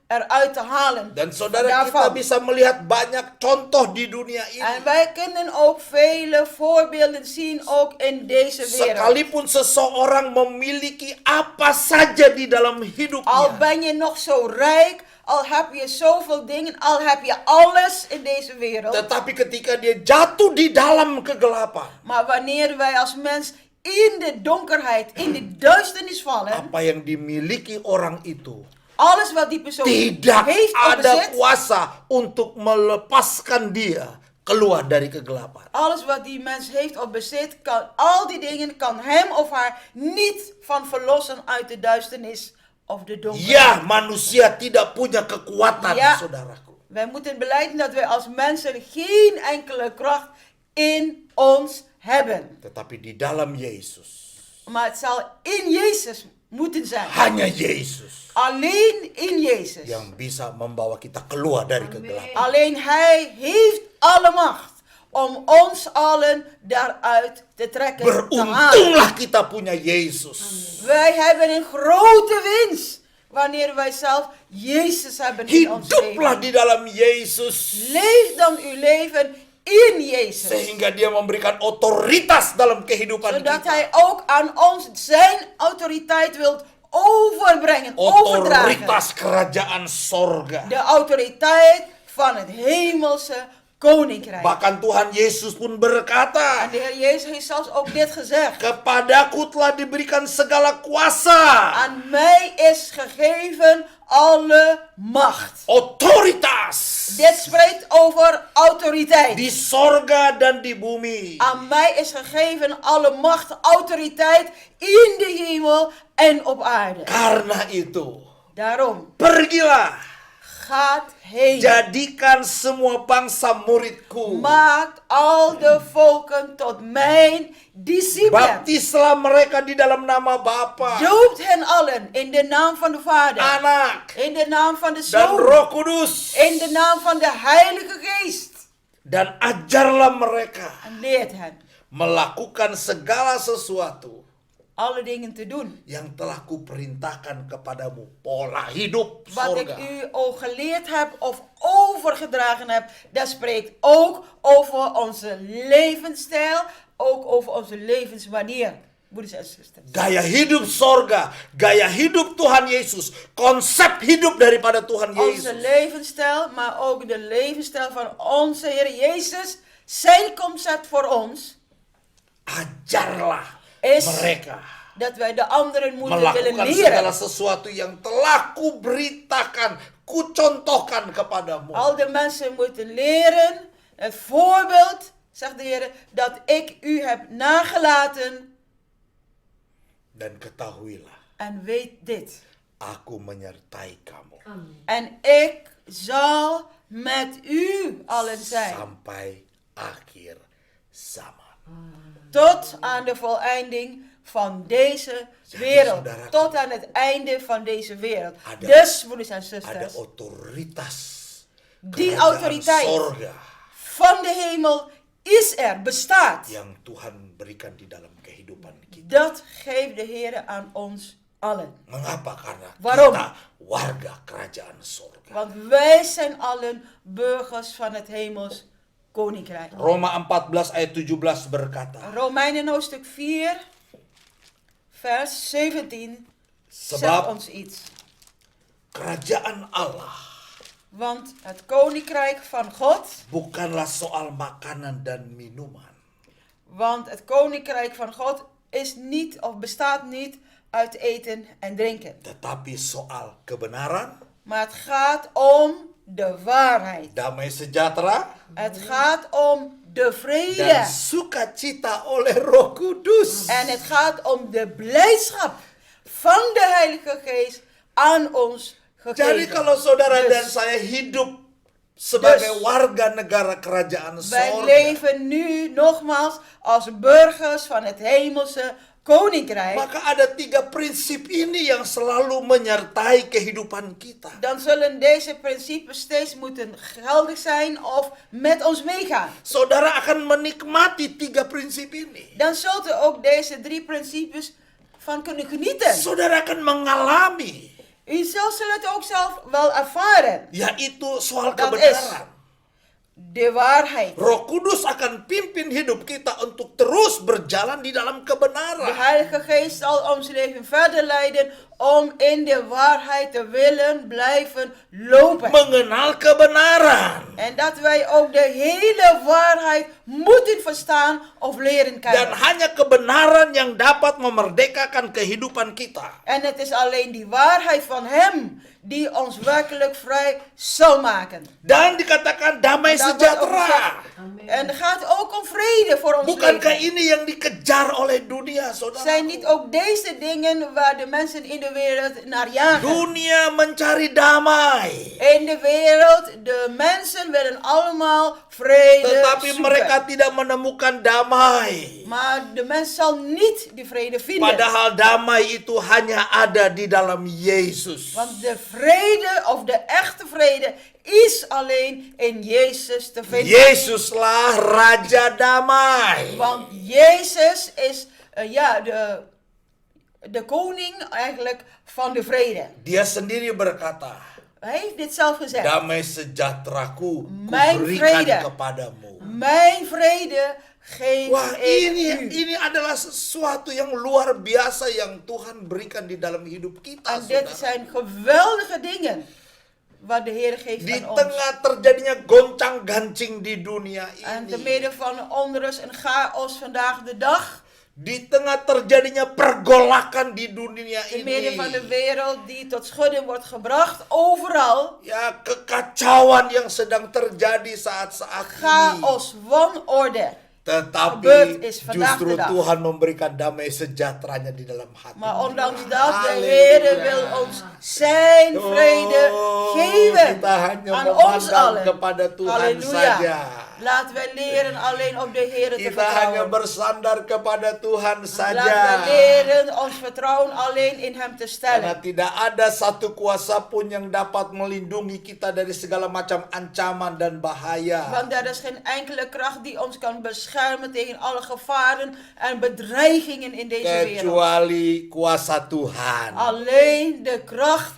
Speaker 3: eruit te halen.
Speaker 2: Dan saudara, kita bisa melihat banyak contoh di dunia
Speaker 3: En
Speaker 2: ini.
Speaker 3: wij kunnen ook vele voorbeelden zien, ook in deze wereld.
Speaker 2: Sekalipun seseorang memiliki apa saja di dalam
Speaker 3: Al
Speaker 2: hidupnya,
Speaker 3: ben je nog zo rijk, al heb je zoveel dingen, al heb je alles in deze wereld.
Speaker 2: tetapi ketika dia jatuh di dalam kegelapan,
Speaker 3: Maar wanneer wij als mens in de donkerheid, in de duisternis vallen,
Speaker 2: apa yang dimiliki orang itu
Speaker 3: alles wat die persoon
Speaker 2: tidak
Speaker 3: heeft of
Speaker 2: ada
Speaker 3: bezit,
Speaker 2: kuasa untuk melepaskan dia keluar dari kegelapan.
Speaker 3: alles wat die mens heeft of bezit, al die dingen kan hem of haar niet van verlossen uit de duisternis of de donkerheid.
Speaker 2: Ya, manusia tidak punya kekuatan,
Speaker 3: Ja.
Speaker 2: saudaraku.
Speaker 3: Wij moeten belijden dat wij als mensen geen enkele kracht in ons hebben.
Speaker 2: Tetapi di dalam Yesus,
Speaker 3: Maar het zal in Jezus moeten zijn.
Speaker 2: hanya Yesus
Speaker 3: Alleen in Jezus.
Speaker 2: yang bisa membawa kita keluar dari kegelapan.
Speaker 3: Alleen Hij heeft alle macht om ons allen daaruit te trekken, te halen.
Speaker 2: Beruntunglah kita punya Yesus.
Speaker 3: Wij hebben een grote winst wanneer wij zelf Jezus hebben in ons
Speaker 2: Hiduplah
Speaker 3: leven.
Speaker 2: di dalam Yesus,
Speaker 3: Leef dan uw leven in Jezus.
Speaker 2: sehingga dia memberikan otoritas dalam kehidupan
Speaker 3: Zodat
Speaker 2: kita.
Speaker 3: Hij ook aan ons zijn autoriteit wilt overbrengen, overdragen.
Speaker 2: Otoritas kerajaan sorga.
Speaker 3: De autoriteit van het hemelse koninkrijk.
Speaker 2: Bahkan Tuhan Yesus pun berkata,
Speaker 3: En de Heer Jezus heeft zelfs ook dit gezegd.
Speaker 2: kepadaku telah diberikan segala kuasa,
Speaker 3: Aan mij is gegeven alle macht.
Speaker 2: otoritas
Speaker 3: Dit spreekt over autoriteit.
Speaker 2: di sorga dan di bumi.
Speaker 3: Aan mij is gegeven alle macht, autoriteit in de hemel en op aarde.
Speaker 2: Karena itu,
Speaker 3: Daarom,
Speaker 2: pergilah,
Speaker 3: gaat heen.
Speaker 2: jadikan semua bangsa muridku.
Speaker 3: Maakt al de volken tot mijn discipelen.
Speaker 2: Baptislah mereka di dalam nama Bapa,
Speaker 3: Doopt hen allen in de naam van de Vader,
Speaker 2: Anak,
Speaker 3: in de naam van de
Speaker 2: dan
Speaker 3: Zoon,
Speaker 2: Roh Kudus.
Speaker 3: in de naam van de Heilige Geest.
Speaker 2: Dan ajarlah mereka
Speaker 3: En leert hen
Speaker 2: melakukan segala sesuatu
Speaker 3: alle dingen te doen.
Speaker 2: yang telah kuperintahkan kepadamu. Pola hidup
Speaker 3: Wat ik
Speaker 2: sorga.
Speaker 3: u ook geleerd heb of overgedragen heb, dat spreekt ook over onze levensstijl, ook over onze levensmanier. Broeders en zusters.
Speaker 2: Gaya hidup sorga, gaya hidup Tuhan Yesus, konsep hidup daripada Tuhan
Speaker 3: Onze
Speaker 2: Yesus.
Speaker 3: levensstijl, maar ook de levensstijl van onze Heer Jezus, zijn concept voor ons,
Speaker 2: Ajarlah
Speaker 3: is
Speaker 2: mereka
Speaker 3: dat wij de anderen moeten willen
Speaker 2: melakukan segala
Speaker 3: leren.
Speaker 2: sesuatu yang telah kuberitakan, kucontohkan kepadamu.
Speaker 3: Al de mensen moeten leren, het voorbeeld, zegt de Heer, dat ik u heb nagelaten.
Speaker 2: Dan ketahuilah,
Speaker 3: En weet dit.
Speaker 2: aku menyertai kamu
Speaker 3: En ik zal met u allen zijn.
Speaker 2: sampai akhir zaman.
Speaker 3: Tot aan de voleinding van deze wereld.
Speaker 2: saudaraku.
Speaker 3: Tot aan het einde van deze wereld.
Speaker 2: Ada-
Speaker 3: Dus, broeders en
Speaker 2: Ada
Speaker 3: zusters,
Speaker 2: otoritas
Speaker 3: die
Speaker 2: kerajaan
Speaker 3: autoriteit
Speaker 2: sorga
Speaker 3: van de hemel is er, bestaat.
Speaker 2: yang Tuhan berikan di dalam kehidupan kita.
Speaker 3: Dat geeft de Heer aan ons allen.
Speaker 2: Mengapa? Karena
Speaker 3: Waarom?
Speaker 2: kita warga kerajaan surga.
Speaker 3: Want wij zijn allen burgers van het hemels koninkrijk.
Speaker 2: Roma 14 ayat 17 berkata,
Speaker 3: Romeinen hoofdstuk 4, vers 17 zegt
Speaker 2: sebab
Speaker 3: ons iets.
Speaker 2: kerajaan Allah
Speaker 3: Want het koninkrijk van God,
Speaker 2: bukanlah soal makanan dan minuman,
Speaker 3: want het koninkrijk van God is niet of bestaat niet uit eten en drinken.
Speaker 2: tetapi soal kebenaran,
Speaker 3: Maar het gaat om de waarheid.
Speaker 2: damai sejahtera,
Speaker 3: Het gaat om de
Speaker 2: dan
Speaker 3: vrede.
Speaker 2: sukacita oleh Roh Kudus.
Speaker 3: En het gaat om de blijdschap van de Heilige Geest aan ons
Speaker 2: Jadi
Speaker 3: gegeven.
Speaker 2: kalau saudara
Speaker 3: Dus-
Speaker 2: dan saya hidup sebagai
Speaker 3: Dus-
Speaker 2: warga negara kerajaan
Speaker 3: Wij
Speaker 2: sorga,
Speaker 3: leven nu nogmaals als burgers van het hemelse koninkrijk.
Speaker 2: maka ada 3 prinsip ini yang selalu menyertai kehidupan kita.
Speaker 3: Dan zullen deze principes steeds moeten geldig zijn of met ons meegaan.
Speaker 2: Saudara akan menikmati 3 prinsip ini.
Speaker 3: Dan zult u ook deze 3 principes van kunnen genieten.
Speaker 2: Saudara akan mengalami,
Speaker 3: U zult het ook zelf wel ervaren.
Speaker 2: yaitu soal
Speaker 3: Dat
Speaker 2: kebenaran.
Speaker 3: De waarheid.
Speaker 2: Roh Kudus akan pimpin hidup kita untuk terus berjalan di dalam
Speaker 3: De
Speaker 2: kebenaran.
Speaker 3: Heilige Geest zal ons leven verder leiden om in de waarheid te willen blijven lopen.
Speaker 2: Mengenal kebenaran.
Speaker 3: En dat wij ook de hele waarheid moeten verstaan of leren
Speaker 2: Dan
Speaker 3: kennen.
Speaker 2: hanya kebenaran yang dapat memerdekakan kehidupan kita.
Speaker 3: En het is alleen die waarheid van Hem die ons werkelijk vrij zal maken.
Speaker 2: Dan dikatakan damai
Speaker 3: Dat wordt ook
Speaker 2: sejahtera.
Speaker 3: gezegd. En het gaat ook om vrede voor ons
Speaker 2: Bukankah
Speaker 3: leven.
Speaker 2: ini yang dikejar oleh dunia, saudara?
Speaker 3: Zijn niet ook deze dingen waar de mensen in de wereld naar jagen?
Speaker 2: Dunia mencari damai.
Speaker 3: In de wereld, de mensen willen allemaal vrede
Speaker 2: Tetapi
Speaker 3: zoeken.
Speaker 2: mereka tidak menemukan damai.
Speaker 3: Maar de mens zal niet die vrede vinden.
Speaker 2: Padahal damai itu hanya ada di dalam Yesus.
Speaker 3: Want de vrede of de echte vrede is alleen in Jezus te vinden.
Speaker 2: Yesuslah Raja Damai.
Speaker 3: Want Jezus is de koning eigenlijk van de vrede.
Speaker 2: Dia sendiri berkata,
Speaker 3: Hij heeft dit zelf gezegd.
Speaker 2: damai sejahteraku
Speaker 3: Mijn
Speaker 2: kuberikan
Speaker 3: vrede.
Speaker 2: kepadamu.
Speaker 3: Mijn vrede geef
Speaker 2: Wah,
Speaker 3: ik u.
Speaker 2: ini adalah sesuatu yang luar biasa yang Tuhan berikan di dalam hidup kita,
Speaker 3: En dit
Speaker 2: saudara.
Speaker 3: zijn geweldige dingen wat de Heer geeft
Speaker 2: Di
Speaker 3: aan ons.
Speaker 2: tengah terjadinya goncang-gancing di dunia
Speaker 3: En te
Speaker 2: ini,
Speaker 3: midden van onrust en chaos vandaag de dag.
Speaker 2: di tengah terjadinya pergolakan di dunia
Speaker 3: Te midden van de
Speaker 2: ini,
Speaker 3: wereld die tot schudding wordt gebracht. Overal.
Speaker 2: ya kekacauan yang sedang terjadi saat-saat ini.
Speaker 3: Chaos, wanorde.
Speaker 2: Tetapi
Speaker 3: gebeurd is vandaag
Speaker 2: justru
Speaker 3: de dag.
Speaker 2: Tuhan memberikan damai sejahteranya di dalam hati.
Speaker 3: Maar ondanks dat, de
Speaker 2: Halleluja.
Speaker 3: Heer wil ons zijn vrede geven.
Speaker 2: Kita hanya
Speaker 3: Aan ons
Speaker 2: memandang
Speaker 3: allen.
Speaker 2: kepada Tuhan
Speaker 3: Halleluja.
Speaker 2: saja.
Speaker 3: Laten wij leren alleen op de Heer te
Speaker 2: Kita hanya
Speaker 3: vertrouwen.
Speaker 2: bersandar kepada Tuhan
Speaker 3: Laten wij
Speaker 2: saja.
Speaker 3: leren ons vertrouwen alleen in Hem te
Speaker 2: Karena
Speaker 3: stellen.
Speaker 2: tidak ada satu kuasa pun yang dapat melindungi kita dari segala macam ancaman dan bahaya.
Speaker 3: Want er is geen enkele kracht die ons kan beschermen tegen alle gevaren en bedreigingen in deze wereld.
Speaker 2: Kecuali kuasa Tuhan.
Speaker 3: Alleen de kracht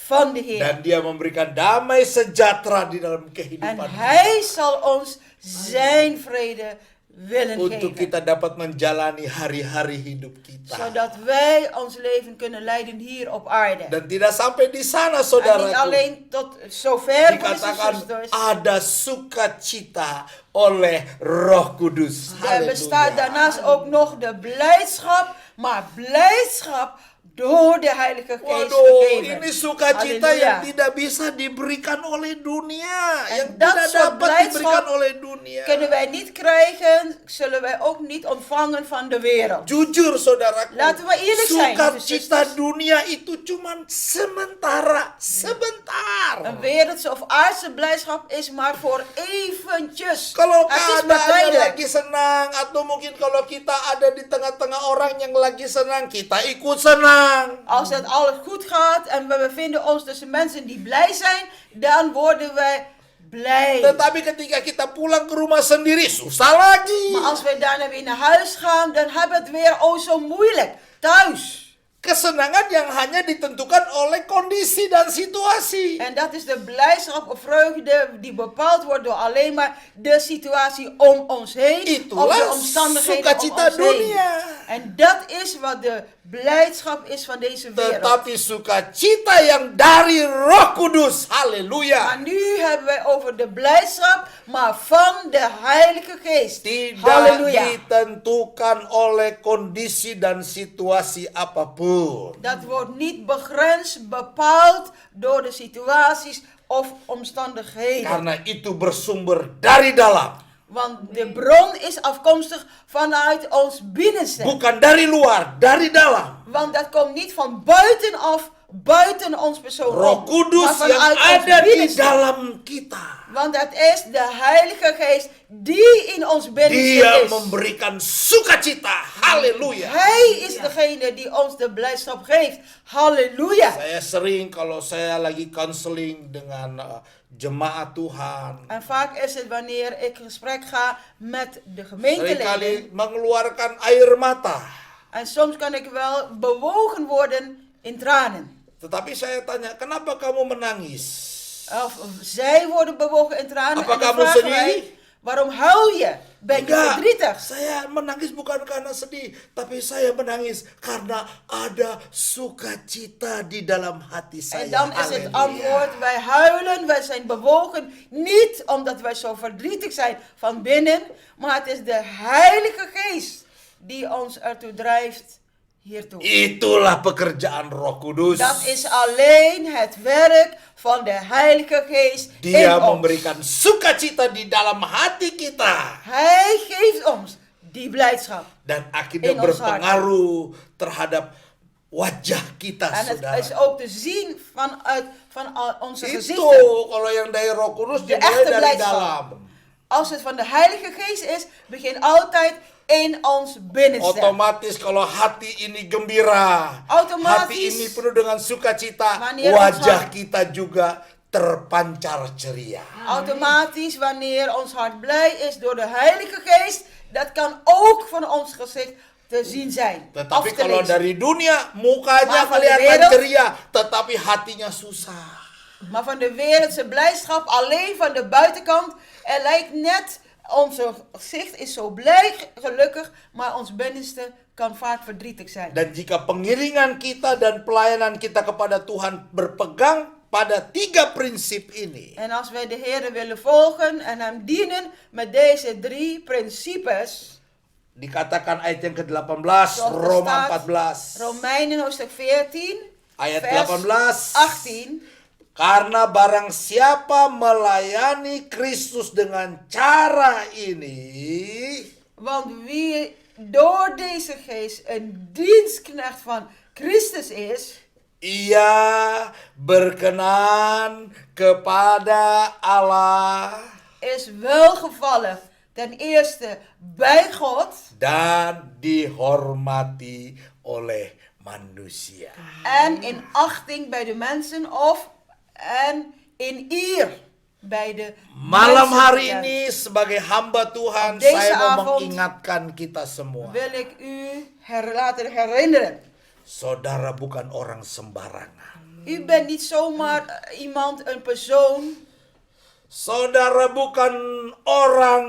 Speaker 3: van de Heer.
Speaker 2: Dan dia memberikan damai sejahtera di dalam
Speaker 3: En
Speaker 2: kehidupan
Speaker 3: Hij zal ons zijn vrede willen
Speaker 2: untuk
Speaker 3: geven.
Speaker 2: kita dapat menjalani hari-hari hidup kita.
Speaker 3: Zodat wij ons leven kunnen leiden hier op aarde.
Speaker 2: Dan tidak sampai di sana,
Speaker 3: En niet
Speaker 2: saudaraku.
Speaker 3: alleen tot zover, broeders en
Speaker 2: Dikatakan
Speaker 3: zusters.
Speaker 2: ada sukacita oleh Roh Kudus.
Speaker 3: Er bestaat
Speaker 2: Haleluya.
Speaker 3: daarnaast ook nog de blijdschap, maar blijdschap door de Heilige Geest
Speaker 2: Waduh,
Speaker 3: gegeven.
Speaker 2: ini sukacita
Speaker 3: Haleluya.
Speaker 2: yang tidak bisa diberikan oleh dunia,
Speaker 3: En
Speaker 2: yang
Speaker 3: dat
Speaker 2: tidak
Speaker 3: soort
Speaker 2: dapat
Speaker 3: blijdschap
Speaker 2: diberikan oleh dunia.
Speaker 3: Kunnen wij niet krijgen, zullen wij ook niet ontvangen van de wereld.
Speaker 2: Jujur saudaraku,
Speaker 3: Laten we eerlijk zijn,
Speaker 2: sukacita
Speaker 3: zusters.
Speaker 2: dunia itu cuman sementara, sebentar.
Speaker 3: Een wereldse of aardse blijdschap is maar voor eventjes.
Speaker 2: Kalau
Speaker 3: Het is maar
Speaker 2: keadaannya
Speaker 3: tijdelijk.
Speaker 2: lagi senang, atau mungkin kalau kita ada di tengah-tengah orang yang lagi senang, kita ikut senang.
Speaker 3: Als het alles goed gaat en we bevinden ons tussen mensen die blij zijn, dan worden wij blij.
Speaker 2: Tetapi ketika kita pulang ke rumah sendiri, susah lagi.
Speaker 3: Maar als we daarna weer naar huis gaan, dan hebben we het weer zo moeilijk. Thuis.
Speaker 2: Kesenangan yang hanya ditentukan oleh kondisi dan situasi.
Speaker 3: En dat is de blijdschap of vreugde die bepaald wordt door alleen maar de situatie om ons heen. Of de
Speaker 2: Itulah
Speaker 3: omstandigheden om
Speaker 2: sukacita
Speaker 3: ons heen.
Speaker 2: dunia.
Speaker 3: En dat is wat de blijdschap is van deze wereld.
Speaker 2: Tetapi sukacita yang dari Roh Kudus. Haleluya.
Speaker 3: Maar nu hebben wij over de blijdschap, maar van de Heilige Geest.
Speaker 2: Tidak
Speaker 3: Halleluja.
Speaker 2: ditentukan oleh kondisi dan situasi apapun.
Speaker 3: Dat wordt niet begrensd, bepaald door de situaties of omstandigheden.
Speaker 2: Karena itu bersumber dari dalam.
Speaker 3: Want de bron is afkomstig vanuit ons binnenste.
Speaker 2: Bukan dari luar, dari dalam.
Speaker 3: Want dat komt niet van buitenaf, buiten ons persoon
Speaker 2: Roh
Speaker 3: om,
Speaker 2: Kudus
Speaker 3: maar
Speaker 2: yang
Speaker 3: vanuit ons
Speaker 2: ada di
Speaker 3: binnenste.
Speaker 2: dalam kita.
Speaker 3: Want dat is de Heilige Geest die in ons binnenste
Speaker 2: Dia
Speaker 3: is.
Speaker 2: memberikan sukacita. Haleluya.
Speaker 3: Hij is degene die ons de blijdschap geeft. Halleluja.
Speaker 2: Saya sering kalau saya lagi counseling dengan jemaat Tuhan,
Speaker 3: En vaak is het wanneer ik in gesprek ga met de gemeenteleden.
Speaker 2: seringkali mengeluarkan air mata.
Speaker 3: En soms kan ik wel bewogen worden in tranen.
Speaker 2: Tetapi saya tanya, kenapa kamu menangis?
Speaker 3: Of zij worden bewogen in tranen.
Speaker 2: Apa
Speaker 3: En dan
Speaker 2: kamu
Speaker 3: vragen
Speaker 2: sedih?
Speaker 3: wij, waarom huil je? Ben je
Speaker 2: Enggak,
Speaker 3: verdrietig?
Speaker 2: saya menangis bukan karena sedih, tapi saya menangis karena ada sukacita di dalam hati saya.
Speaker 3: En dan is het
Speaker 2: Halleluja.
Speaker 3: antwoord, wij huilen, wij zijn bewogen. Niet omdat wij zo verdrietig zijn van binnen, maar het is de Heilige Geest die ons ertoe drijft hiertoe.
Speaker 2: Itulah pekerjaan Roh Kudus.
Speaker 3: Dat is alleen het werk van de Heilige Geest
Speaker 2: Dia
Speaker 3: in ons.
Speaker 2: memberikan sukacita di dalam hati kita.
Speaker 3: Hij geeft ons die blijdschap.
Speaker 2: Dan akhirnya
Speaker 3: In ons
Speaker 2: berpengaruh terhadap wajah kita,
Speaker 3: En het
Speaker 2: saudara.
Speaker 3: is ook te zien van onze
Speaker 2: Itu
Speaker 3: gezichten.
Speaker 2: kalau yang dari Roh Kudus
Speaker 3: De
Speaker 2: dimulai
Speaker 3: echte
Speaker 2: dari
Speaker 3: blijdschap.
Speaker 2: dalam.
Speaker 3: Als het van de Heilige Geest is, begint altijd in ons binnenste.
Speaker 2: Otomatis kalau hati ini gembira,
Speaker 3: Otomatis,
Speaker 2: hati ini penuh dengan sukacita,
Speaker 3: wanneer
Speaker 2: wajah
Speaker 3: ons
Speaker 2: kita juga terpancar ceria.
Speaker 3: Automatisch, wanneer ons hart blij is door de Heilige Geest, dat kan ook van ons gezicht te zien zijn. Of
Speaker 2: Tetapi
Speaker 3: te
Speaker 2: kalau
Speaker 3: lezen.
Speaker 2: dari dunia mukanya
Speaker 3: Maar van de
Speaker 2: kelihatan
Speaker 3: wereld-
Speaker 2: ceria, tetapi hatinya susah.
Speaker 3: Maar van de wereldse blijdschap, alleen van de buitenkant, er lijkt net, onze gezicht is zo blij, gelukkig, maar ons binnenste kan vaak verdrietig zijn.
Speaker 2: Dan jika pengiringan kita dan pelayanan kita kepada Tuhan berpegang pada 3 prinsip ini,
Speaker 3: En als wij de Heer willen volgen en hem dienen met deze 3 principes,
Speaker 2: dikatakan ayat yang ke-18,
Speaker 3: zoals er
Speaker 2: Roma
Speaker 3: staat,
Speaker 2: 14,
Speaker 3: Romeinen hoofdstuk 14,
Speaker 2: ayat
Speaker 3: vers
Speaker 2: 18.
Speaker 3: 18.
Speaker 2: Karena barang siapa melayani Kristus dengan cara ini,
Speaker 3: Want wie door deze geest een dienstknecht van Christus is,
Speaker 2: ia berkenan kepada Allah
Speaker 3: is welgevallen ten eerste bij God
Speaker 2: dan dihormati oleh manusia.
Speaker 3: en in achting bij de mensen en in eer bij de
Speaker 2: Malam
Speaker 3: mensen
Speaker 2: hari
Speaker 3: bekend.
Speaker 2: ini sebagai hamba Tuhan,
Speaker 3: Op deze
Speaker 2: saya mau
Speaker 3: avond
Speaker 2: mengingatkan kita semua.
Speaker 3: wil ik u laten herinneren.
Speaker 2: Saudara bukan orang sembarangan.
Speaker 3: U bent niet zomaar iemand, een persoon.
Speaker 2: Saudara bukan orang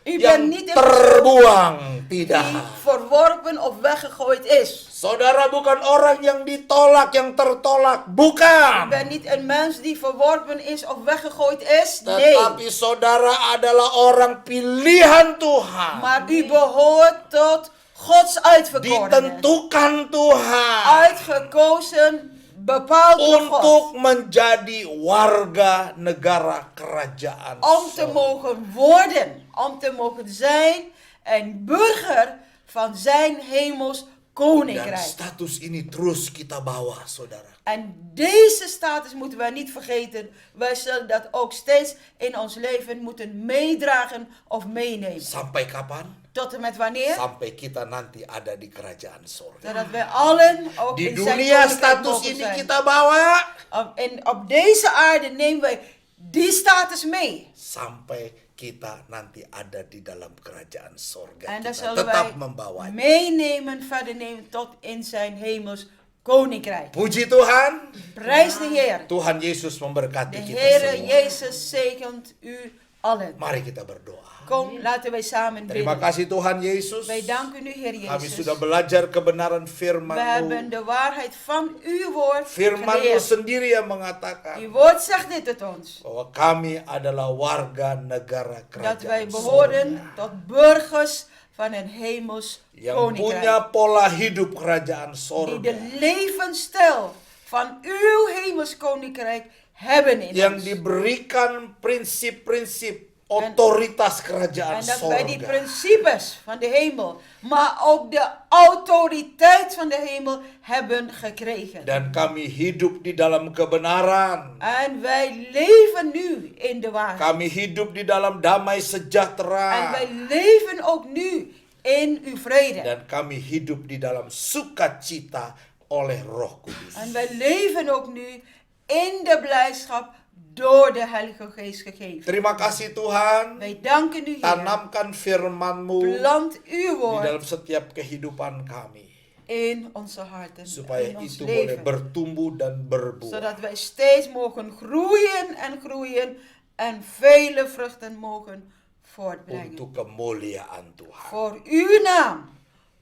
Speaker 3: U
Speaker 2: yang
Speaker 3: bent niet een
Speaker 2: terbuang,
Speaker 3: die
Speaker 2: tidak.
Speaker 3: verworpen of weggegooid is.
Speaker 2: Saudara bukan orang yang ditolak, yang tertolak,
Speaker 3: U
Speaker 2: bukan.
Speaker 3: bent niet een mens die verworpen is of weggegooid is. Nee.
Speaker 2: Tetapi saudara adalah orang pilihan Tuhan.
Speaker 3: Maar u behoort tot Gods uitverkorenen.
Speaker 2: Ditentukan Tuhan
Speaker 3: Uitgekozen, bepaald door God.
Speaker 2: untuk menjadi warga negara kerajaan
Speaker 3: Om te
Speaker 2: surga.
Speaker 3: mogen worden, om te mogen zijn een burger van zijn hemels
Speaker 2: Dan
Speaker 3: koninkrijk.
Speaker 2: status ini terus kita bawa, saudara.
Speaker 3: En deze status moeten wij niet vergeten. Wij zullen dat ook steeds in ons leven moeten meedragen of meenemen.
Speaker 2: Sampai kapan?
Speaker 3: Tot en met wanneer?
Speaker 2: Sampai kita nanti ada di kerajaan surga.
Speaker 3: Zodat wij allen ook
Speaker 2: Di
Speaker 3: in zijn
Speaker 2: dunia
Speaker 3: koninkrijk
Speaker 2: status
Speaker 3: mogen
Speaker 2: ini
Speaker 3: zijn.
Speaker 2: kita bawa,
Speaker 3: En op deze aarde nemen wij die status mee.
Speaker 2: sampai kita nanti ada di dalam kerajaan sorga.
Speaker 3: En dat
Speaker 2: Kita
Speaker 3: zullen
Speaker 2: tetap
Speaker 3: wij
Speaker 2: membawanya.
Speaker 3: meenemen, verder nemen tot in zijn hemels koninkrijk.
Speaker 2: Puji Tuhan,
Speaker 3: Prijs de Heer.
Speaker 2: Tuhan Yesus memberkati
Speaker 3: De
Speaker 2: kita
Speaker 3: Heere
Speaker 2: semua.
Speaker 3: Jezus zegent u allen.
Speaker 2: Mari kita berdoa.
Speaker 3: Kom, laten wij samen
Speaker 2: Terima
Speaker 3: bidden.
Speaker 2: kasih Tuhan Yesus.
Speaker 3: Wij danken u, Heer
Speaker 2: Kami
Speaker 3: Jezus.
Speaker 2: sudah belajar kebenaran
Speaker 3: We
Speaker 2: firman-Mu.
Speaker 3: hebben de waarheid van uw woord
Speaker 2: Firman-Mu
Speaker 3: geleerd.
Speaker 2: sendiri yang mengatakan
Speaker 3: Uw woord zegt dit tot ons.
Speaker 2: bahwa kami adalah warga negara
Speaker 3: Dat wij
Speaker 2: kerajaan
Speaker 3: behoren
Speaker 2: sorga.
Speaker 3: tot burgers van een hemels
Speaker 2: Yang
Speaker 3: koninkrijk.
Speaker 2: punya pola hidup kerajaan
Speaker 3: Die
Speaker 2: sorga.
Speaker 3: de levensstijl van uw hemels koninkrijk hebben in
Speaker 2: Yang
Speaker 3: ons.
Speaker 2: diberikan prinsip-prinsip otoritas kerajaan
Speaker 3: En dat wij die
Speaker 2: sorga.
Speaker 3: principes van de hemel, maar ook de autoriteit van de hemel hebben gekregen.
Speaker 2: Dan kami hidup di dalam kebenaran.
Speaker 3: En wij leven nu in de waarheid.
Speaker 2: Kami hidup di dalam damai
Speaker 3: En
Speaker 2: sejahtera.
Speaker 3: wij leven ook nu in uw vrede.
Speaker 2: Dan kami hidup di dalam sukacita oleh Roh Kudus.
Speaker 3: En wij leven ook nu in de blijdschap door de Heilige Geest gegeven.
Speaker 2: Terima kasih Tuhan.
Speaker 3: Wij danken u, Heer.
Speaker 2: Tanamkan firman-Mu
Speaker 3: Plant uw
Speaker 2: di
Speaker 3: woord
Speaker 2: dalam setiap kehidupan kami.
Speaker 3: in onze harten,
Speaker 2: Supaya
Speaker 3: in ons
Speaker 2: itu boleh
Speaker 3: leven.
Speaker 2: bertumbuh dan berbuah.
Speaker 3: Zodat wij steeds mogen groeien en vele vruchten mogen voortbrengen.
Speaker 2: Untuk kemuliaan Tuhan.
Speaker 3: Voor uw naam,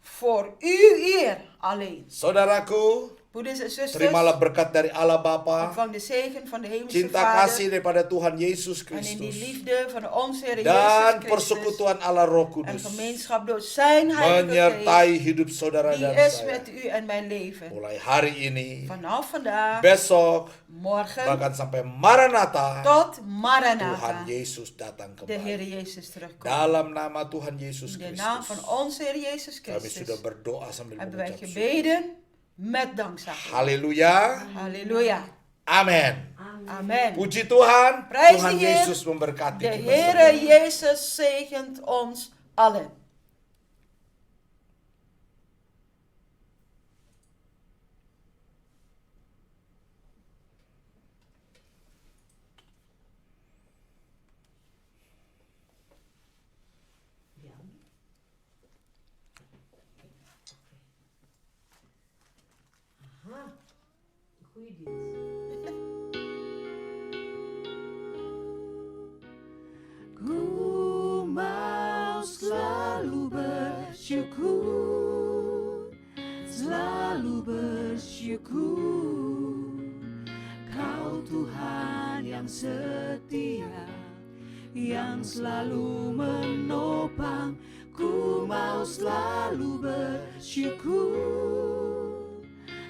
Speaker 3: voor uw eer alleen.
Speaker 2: Saudaraku,
Speaker 3: Broeders en zusters,
Speaker 2: terimalah berkat dari Allah Bapa,
Speaker 3: ontvang de zegen van de hemelse
Speaker 2: cinta
Speaker 3: Vader
Speaker 2: kasih daripada Tuhan Yesus
Speaker 3: en in die
Speaker 2: Kristus,
Speaker 3: liefde van onze Heer
Speaker 2: dan
Speaker 3: Jezus Christus
Speaker 2: persekutuan Allah Roh
Speaker 3: en
Speaker 2: Kudus
Speaker 3: gemeenschap door zijn Heilige
Speaker 2: menyertai
Speaker 3: Geest,
Speaker 2: hidup saudara
Speaker 3: die
Speaker 2: dan
Speaker 3: is
Speaker 2: saya.
Speaker 3: met u en mijn leven.
Speaker 2: Mulai hari ini,
Speaker 3: Vanaf vandaag,
Speaker 2: besok,
Speaker 3: morgen,
Speaker 2: bahkan sampai Maranatha,
Speaker 3: tot
Speaker 2: Tuhan
Speaker 3: Maranatha,
Speaker 2: Yesus datang
Speaker 3: de Heer
Speaker 2: kembali.
Speaker 3: Jezus terugkomt.
Speaker 2: Dalam nama Tuhan Yesus
Speaker 3: In de naam
Speaker 2: Kristus,
Speaker 3: van onze Heer Jezus
Speaker 2: kami sudah
Speaker 3: Christus
Speaker 2: berdoa sambil
Speaker 3: hebben wij
Speaker 2: mengucap syukur.
Speaker 3: gebeden met dankzegging.
Speaker 2: Haleluya.
Speaker 3: Halleluja.
Speaker 2: Amin.
Speaker 3: Amen.
Speaker 2: Puji Tuhan,
Speaker 3: Prijs
Speaker 2: Tuhan
Speaker 3: de Heer.
Speaker 2: Yesus memberkati
Speaker 3: De
Speaker 2: kita
Speaker 3: Heere
Speaker 2: semua.
Speaker 3: Jezus zegent ons allen.
Speaker 1: Ku mau selalu bersyukur, selalu bersyukur. Kau Tuhan yang setia, yang selalu menopang. Ku mau selalu bersyukur,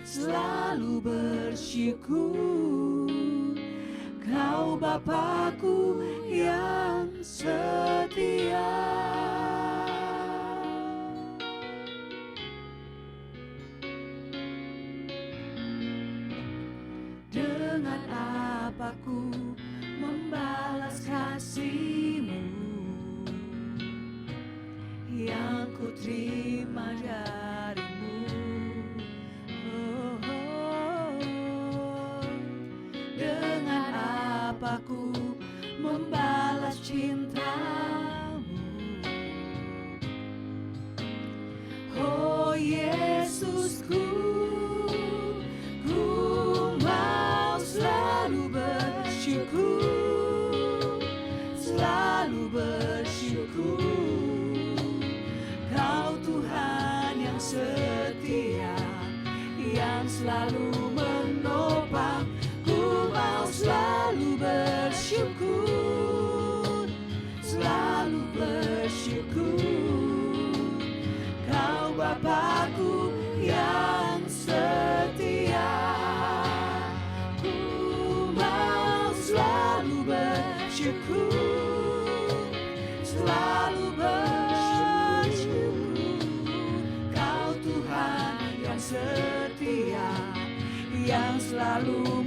Speaker 1: selalu bersyukur. Kau Bapakku yang setia. Dengan apa ku membalas kasih-Mu yang ku terima dari-Mu. Dengan apa ku membalas cinta-Mu. Oh Yesusku, ku mau selalu bersyukur, selalu bersyukur. Kau Tuhan yang setia, yang selalu menopang. Ku mau selalu bersyukur, selalu bersyukur. Kau Bapakku yang setia. Ku mau selalu bersyukur, selalu bersyukur. Kau Tuhan yang setia, yang selalu